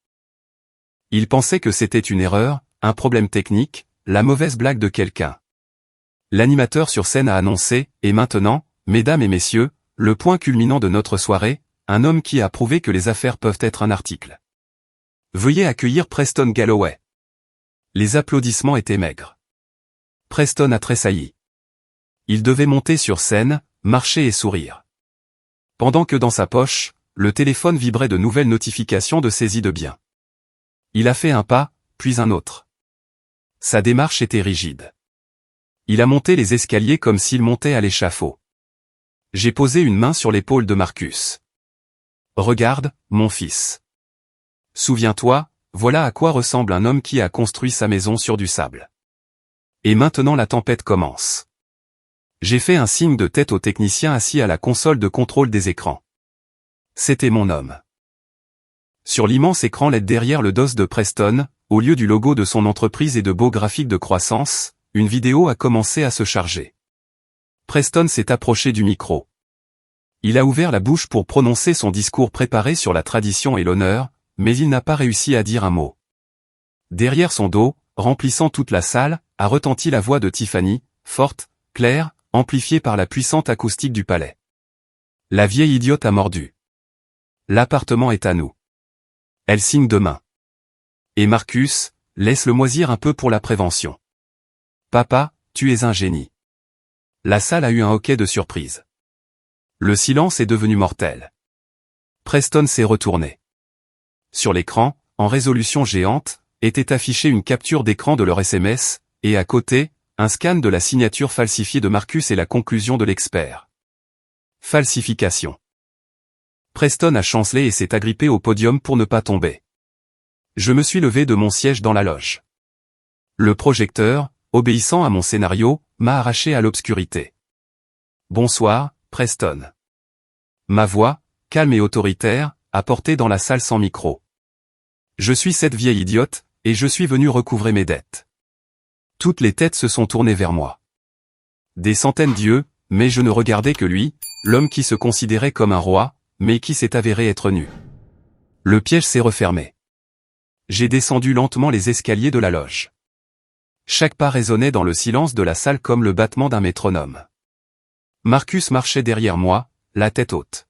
Il pensait que c'était une erreur, un problème technique, la mauvaise blague de quelqu'un. L'animateur sur scène a annoncé, et maintenant, mesdames et messieurs, le point culminant de notre soirée, un homme qui a prouvé que les affaires peuvent être un article. Veuillez accueillir Preston Galloway. Les applaudissements étaient maigres. Preston a tressailli. Il devait monter sur scène, marcher et sourire. Pendant que dans sa poche, le téléphone vibrait de nouvelles notifications de saisie de biens. Il a fait un pas, puis un autre. Sa démarche était rigide. Il a monté les escaliers comme s'il montait à l'échafaud. J'ai posé une main sur l'épaule de Marcus. Regarde, mon fils. Souviens-toi, voilà à quoi ressemble un homme qui a construit sa maison sur du sable. Et maintenant la tempête commence. J'ai fait un signe de tête au technicien assis à la console de contrôle des écrans. C'était mon homme. Sur l'immense écran LED derrière le dos de Preston, au lieu du logo de son entreprise et de beaux graphiques de croissance, une vidéo a commencé à se charger. Preston s'est approché du micro. Il a ouvert la bouche pour prononcer son discours préparé sur la tradition et l'honneur, mais il n'a pas réussi à dire un mot. Derrière son dos, remplissant toute la salle, a retenti la voix de Tiffany, forte, claire, amplifiée par la puissante acoustique du palais. La vieille idiote a mordu. L'appartement est à nous. Elle signe demain. Et Marcus, laisse-le moisir un peu pour la prévention. Papa, tu es un génie. La salle a eu un hoquet de surprise. Le silence est devenu mortel. Preston s'est retourné. Sur l'écran, en résolution géante, était affichée une capture d'écran de leur SMS, et à côté, un scan de la signature falsifiée de Marcus et la conclusion de l'expert. Falsification. Preston a chancelé et s'est agrippé au podium pour ne pas tomber. Je me suis levé de mon siège dans la loge. Le projecteur, obéissant à mon scénario, m'a arraché à l'obscurité. Bonsoir, Preston. Ma voix, calme et autoritaire, a porté dans la salle sans micro. Je suis cette vieille idiote, et je suis venu recouvrer mes dettes. Toutes les têtes se sont tournées vers moi. Des centaines d'yeux, mais je ne regardais que lui, l'homme qui se considérait comme un roi, mais qui s'est avéré être nu. Le piège s'est refermé. J'ai descendu lentement les escaliers de la loge. Chaque pas résonnait dans le silence de la salle comme le battement d'un métronome. Marcus marchait derrière moi, la tête haute.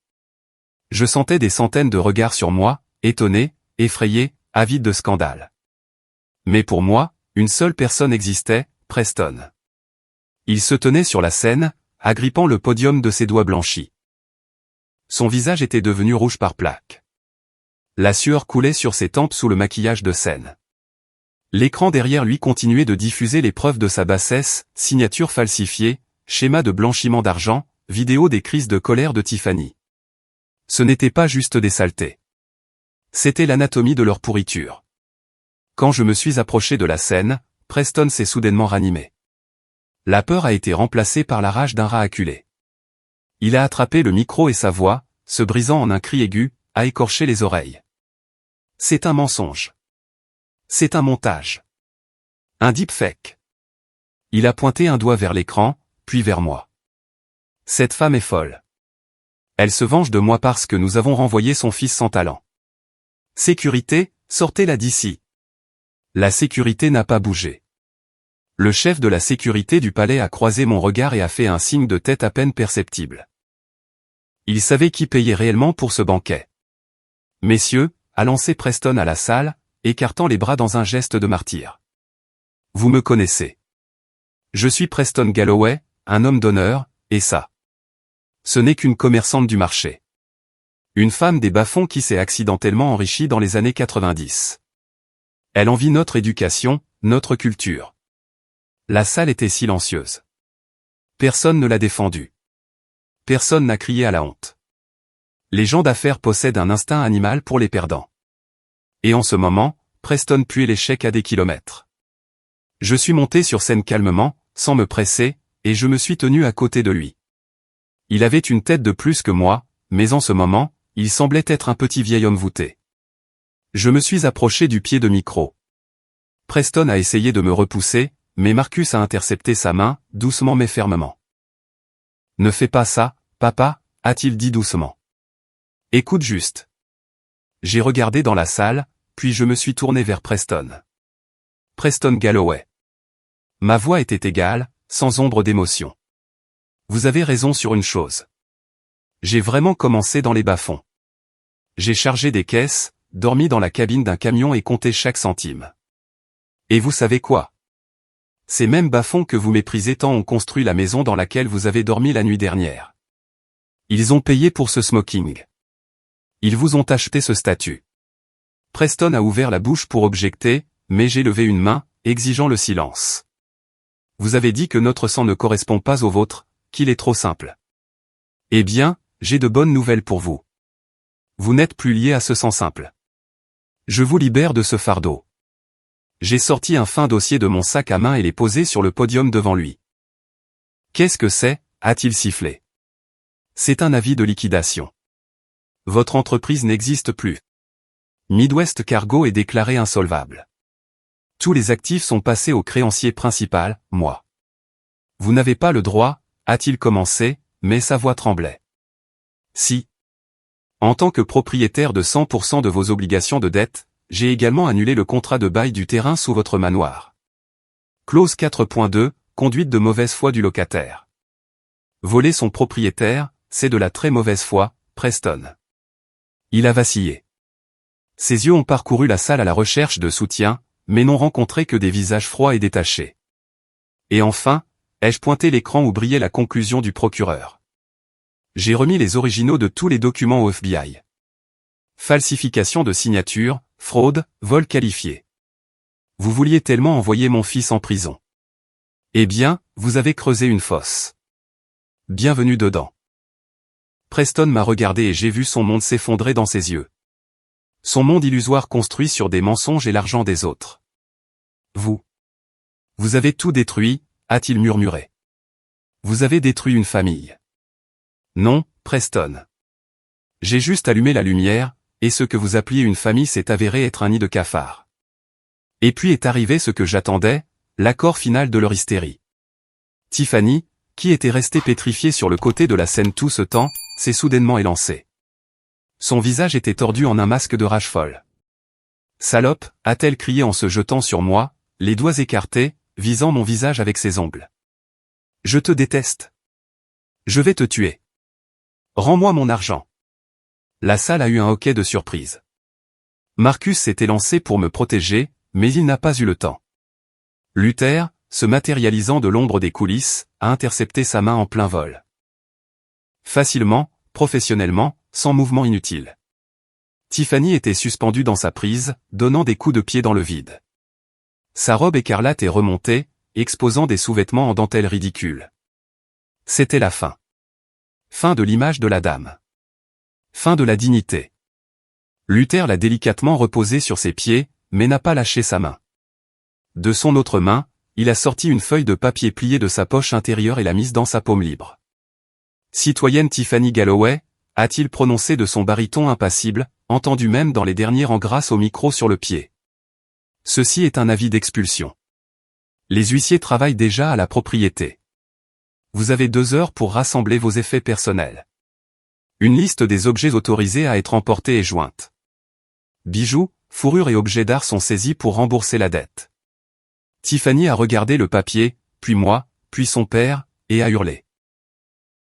Je sentais des centaines de regards sur moi, étonnés, effrayés, avides de scandale. Mais pour moi, une seule personne existait, Preston. Il se tenait sur la scène, agrippant le podium de ses doigts blanchis. Son visage était devenu rouge par plaques. La sueur coulait sur ses tempes sous le maquillage de scène. L'écran derrière lui continuait de diffuser les preuves de sa bassesse, signatures falsifiées, schémas de blanchiment d'argent, vidéos des crises de colère de Tiffany. Ce n'était pas juste des saletés. C'était l'anatomie de leur pourriture. Quand je me suis approché de la scène, Preston s'est soudainement ranimé. La peur a été remplacée par la rage d'un rat acculé. Il a attrapé le micro et sa voix, se brisant en un cri aigu, a écorché les oreilles. C'est un mensonge. C'est un montage. Un deepfake. Il a pointé un doigt vers l'écran, puis vers moi. Cette femme est folle. Elle se venge de moi parce que nous avons renvoyé son fils sans talent. Sécurité, sortez-la d'ici. La sécurité n'a pas bougé. Le chef de la sécurité du palais a croisé mon regard et a fait un signe de tête à peine perceptible. Il savait qui payait réellement pour ce banquet. Messieurs, a lancé Preston à la salle, écartant les bras dans un geste de martyr. Vous me connaissez. Je suis Preston Galloway, un homme d'honneur, et ça. Ce n'est qu'une commerçante du marché. Une femme des bas-fonds qui s'est accidentellement enrichie dans les années 90. Elle envie notre éducation, notre culture. La salle était silencieuse. Personne ne l'a défendue. Personne n'a crié à la honte. Les gens d'affaires possèdent un instinct animal pour les perdants. Et en ce moment, Preston puait l'échec à des kilomètres. Je suis monté sur scène calmement, sans me presser, et je me suis tenu à côté de lui. Il avait une tête de plus que moi, mais en ce moment, il semblait être un petit vieil homme voûté. Je me suis approché du pied de micro. Preston a essayé de me repousser, mais Marcus a intercepté sa main, doucement mais fermement. « Ne fais pas ça, papa », a-t-il dit doucement. « Écoute juste. » J'ai regardé dans la salle, puis je me suis tourné vers Preston. Preston Galloway. Ma voix était égale, sans ombre d'émotion. Vous avez raison sur une chose. J'ai vraiment commencé dans les bas-fonds. J'ai chargé des caisses, dormi dans la cabine d'un camion et compté chaque centime. Et vous savez quoi? Ces mêmes bas-fonds que vous méprisez tant ont construit la maison dans laquelle vous avez dormi la nuit dernière. Ils ont payé pour ce smoking. Ils vous ont acheté ce statut. Preston a ouvert la bouche pour objecter, mais j'ai levé une main, exigeant le silence. Vous avez dit que notre sang ne correspond pas au vôtre, qu'il est trop simple. Eh bien, j'ai de bonnes nouvelles pour vous. Vous n'êtes plus lié à ce sang simple. Je vous libère de ce fardeau. J'ai sorti un fin dossier de mon sac à main et l'ai posé sur le podium devant lui. Qu'est-ce que c'est, a-t-il sifflé. C'est un avis de liquidation. Votre entreprise n'existe plus. Midwest Cargo est déclaré insolvable. Tous les actifs sont passés au créancier principal, moi. Vous n'avez pas le droit, a-t-il commencé, mais sa voix tremblait. Si. En tant que propriétaire de 100% de vos obligations de dette, j'ai également annulé le contrat de bail du terrain sous votre manoir. Clause 4.2, conduite de mauvaise foi du locataire. Voler son propriétaire, c'est de la très mauvaise foi, Preston. Il a vacillé. Ses yeux ont parcouru la salle à la recherche de soutien, mais n'ont rencontré que des visages froids et détachés. Et enfin, ai-je pointé l'écran où brillait la conclusion du procureur. J'ai remis les originaux de tous les documents au FBI. Falsification de signature, fraude, vol qualifié. Vous vouliez tellement envoyer mon fils en prison. Eh bien, vous avez creusé une fosse. Bienvenue dedans. Preston m'a regardé et j'ai vu son monde s'effondrer dans ses yeux. Son monde illusoire construit sur des mensonges et l'argent des autres. Vous avez tout détruit, a-t-il murmuré. Vous avez détruit une famille. Non, Preston. J'ai juste allumé la lumière, et ce que vous appeliez une famille s'est avéré être un nid de cafards. Et puis est arrivé ce que j'attendais, l'accord final de leur hystérie. Tiffany, qui était restée pétrifiée sur le côté de la scène tout ce temps, s'est soudainement élancée. Son visage était tordu en un masque de rage folle. « Salope » a-t-elle crié en se jetant sur moi, les doigts écartés, visant mon visage avec ses ongles. « Je te déteste. Je vais te tuer. Rends-moi mon argent. » La salle a eu un hoquet de surprise. Marcus s'est élancé pour me protéger, mais il n'a pas eu le temps. Luther, se matérialisant de l'ombre des coulisses, a intercepté sa main en plein vol. Facilement, professionnellement, sans mouvement inutile. Tiffany était suspendue dans sa prise, donnant des coups de pied dans le vide. Sa robe écarlate est remontée, exposant des sous-vêtements en dentelle ridicule. C'était la fin. Fin de l'image de la dame. Fin de la dignité. Luther l'a délicatement reposée sur ses pieds, mais n'a pas lâché sa main. De son autre main, il a sorti une feuille de papier pliée de sa poche intérieure et l'a mise dans sa paume libre. « Citoyenne Tiffany Galloway », a-t-il prononcé de son baryton impassible, entendu même dans les derniers rangs grâce au micro sur le pied. Ceci est un avis d'expulsion. Les huissiers travaillent déjà à la propriété. Vous avez 2 heures pour rassembler vos effets personnels. Une liste des objets autorisés à être emportés est jointe. Bijoux, fourrures et objets d'art sont saisis pour rembourser la dette. Tiffany a regardé le papier, puis moi, puis son père, et a hurlé.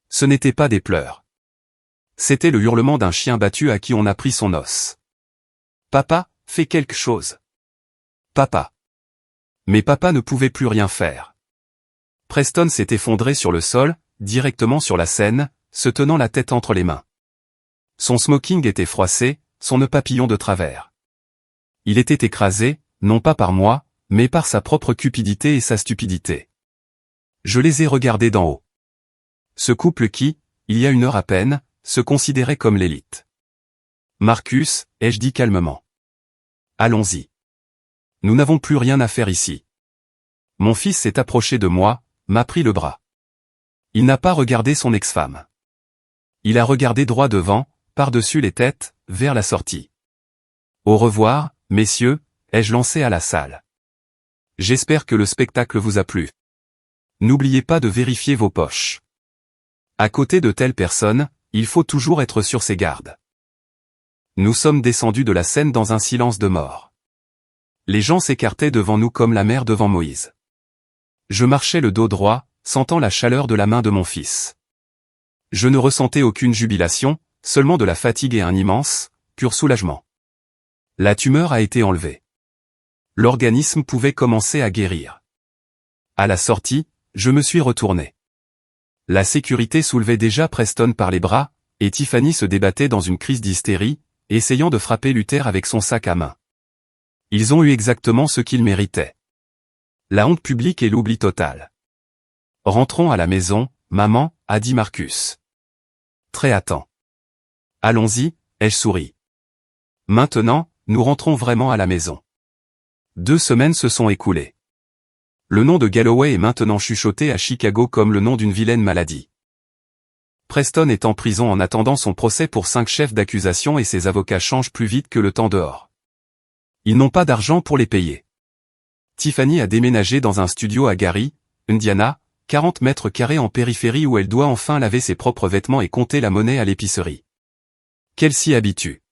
Ce n'était pas des pleurs. C'était le hurlement d'un chien battu à qui on a pris son os. Papa, fais quelque chose. Papa. Mais papa ne pouvait plus rien faire. Preston s'est effondré sur le sol, directement sur la scène, se tenant la tête entre les mains. Son smoking était froissé, son nœud papillon de travers. Il était écrasé, non pas par moi, mais par sa propre cupidité et sa stupidité. Je les ai regardés d'en haut. Ce couple qui, il y a 1 heure à peine, se considérait comme l'élite. Marcus, ai-je dit calmement. Allons-y. Nous n'avons plus rien à faire ici. Mon fils s'est approché de moi, m'a pris le bras. Il n'a pas regardé son ex-femme. Il a regardé droit devant, par-dessus les têtes, vers la sortie. Au revoir, messieurs, ai-je lancé à la salle. J'espère que le spectacle vous a plu. N'oubliez pas de vérifier vos poches. À côté de telles personnes, il faut toujours être sur ses gardes. Nous sommes descendus de la scène dans un silence de mort. Les gens s'écartaient devant nous comme la mer devant Moïse. Je marchais le dos droit, sentant la chaleur de la main de mon fils. Je ne ressentais aucune jubilation, seulement de la fatigue et un immense, pur soulagement. La tumeur a été enlevée. L'organisme pouvait commencer à guérir. À la sortie, je me suis retourné. La sécurité soulevait déjà Preston par les bras, et Tiffany se débattait dans une crise d'hystérie, essayant de frapper Luther avec son sac à main. Ils ont eu exactement ce qu'ils méritaient. La honte publique et l'oubli total. Rentrons à la maison, maman, a dit Marcus. Très à temps. Allons-y, ai-je souri. Maintenant, nous rentrons vraiment à la maison. 2 semaines se sont écoulées. Le nom de Galloway est maintenant chuchoté à Chicago comme le nom d'une vilaine maladie. Preston est en prison en attendant son procès pour 5 chefs d'accusation et ses avocats changent plus vite que le temps dehors. Ils n'ont pas d'argent pour les payer. Tiffany a déménagé dans un studio à Gary, Indiana, 40 mètres carrés en périphérie où elle doit enfin laver ses propres vêtements et compter la monnaie à l'épicerie. Qu'elle s'y habitue.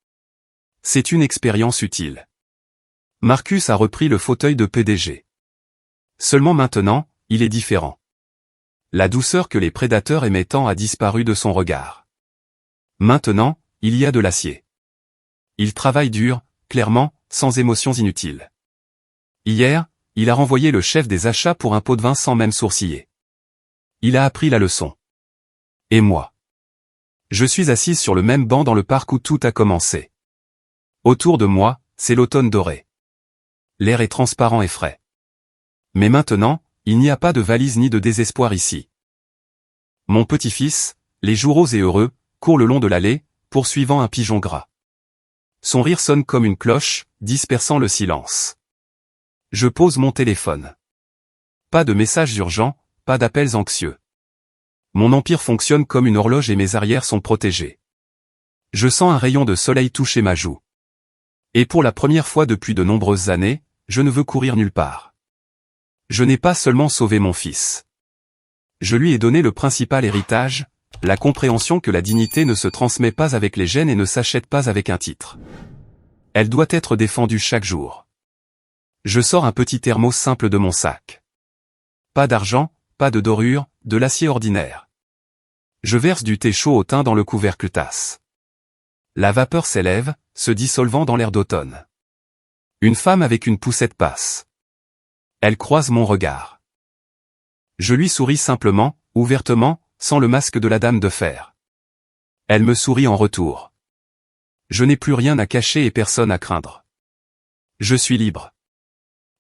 C'est une expérience utile. Marcus a repris le fauteuil de PDG. Seulement maintenant, il est différent. La douceur que les prédateurs aimaient tant a disparu de son regard. Maintenant, il y a de l'acier. Il travaille dur, clairement, sans émotions inutiles. Hier, il a renvoyé le chef des achats pour un pot de vin sans même sourciller. Il a appris la leçon. Et moi. Je suis assise sur le même banc dans le parc où tout a commencé. Autour de moi, c'est l'automne doré. L'air est transparent et frais. Mais maintenant, il n'y a pas de valise ni de désespoir ici. Mon petit-fils, les joues roses et heureux, court le long de l'allée, poursuivant un pigeon gras. Son rire sonne comme une cloche, dispersant le silence. Je pose mon téléphone. Pas de messages urgents, pas d'appels anxieux. Mon empire fonctionne comme une horloge et mes arrières sont protégées. Je sens un rayon de soleil toucher ma joue. Et pour la première fois depuis de nombreuses années, je ne veux courir nulle part. Je n'ai pas seulement sauvé mon fils. Je lui ai donné le principal héritage, la compréhension que la dignité ne se transmet pas avec les gènes et ne s'achète pas avec un titre. Elle doit être défendue chaque jour. Je sors un petit thermos simple de mon sac. Pas d'argent, pas de dorure, de l'acier ordinaire. Je verse du thé chaud au thym dans le couvercle-tasse. La vapeur s'élève, se dissolvant dans l'air d'automne. Une femme avec une poussette passe. Elle croise mon regard. Je lui souris simplement, ouvertement, sans le masque de la dame de fer. Elle me sourit en retour. Je n'ai plus rien à cacher et personne à craindre. Je suis libre.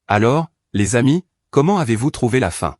Alors, les amis, comment avez-vous trouvé la fin ?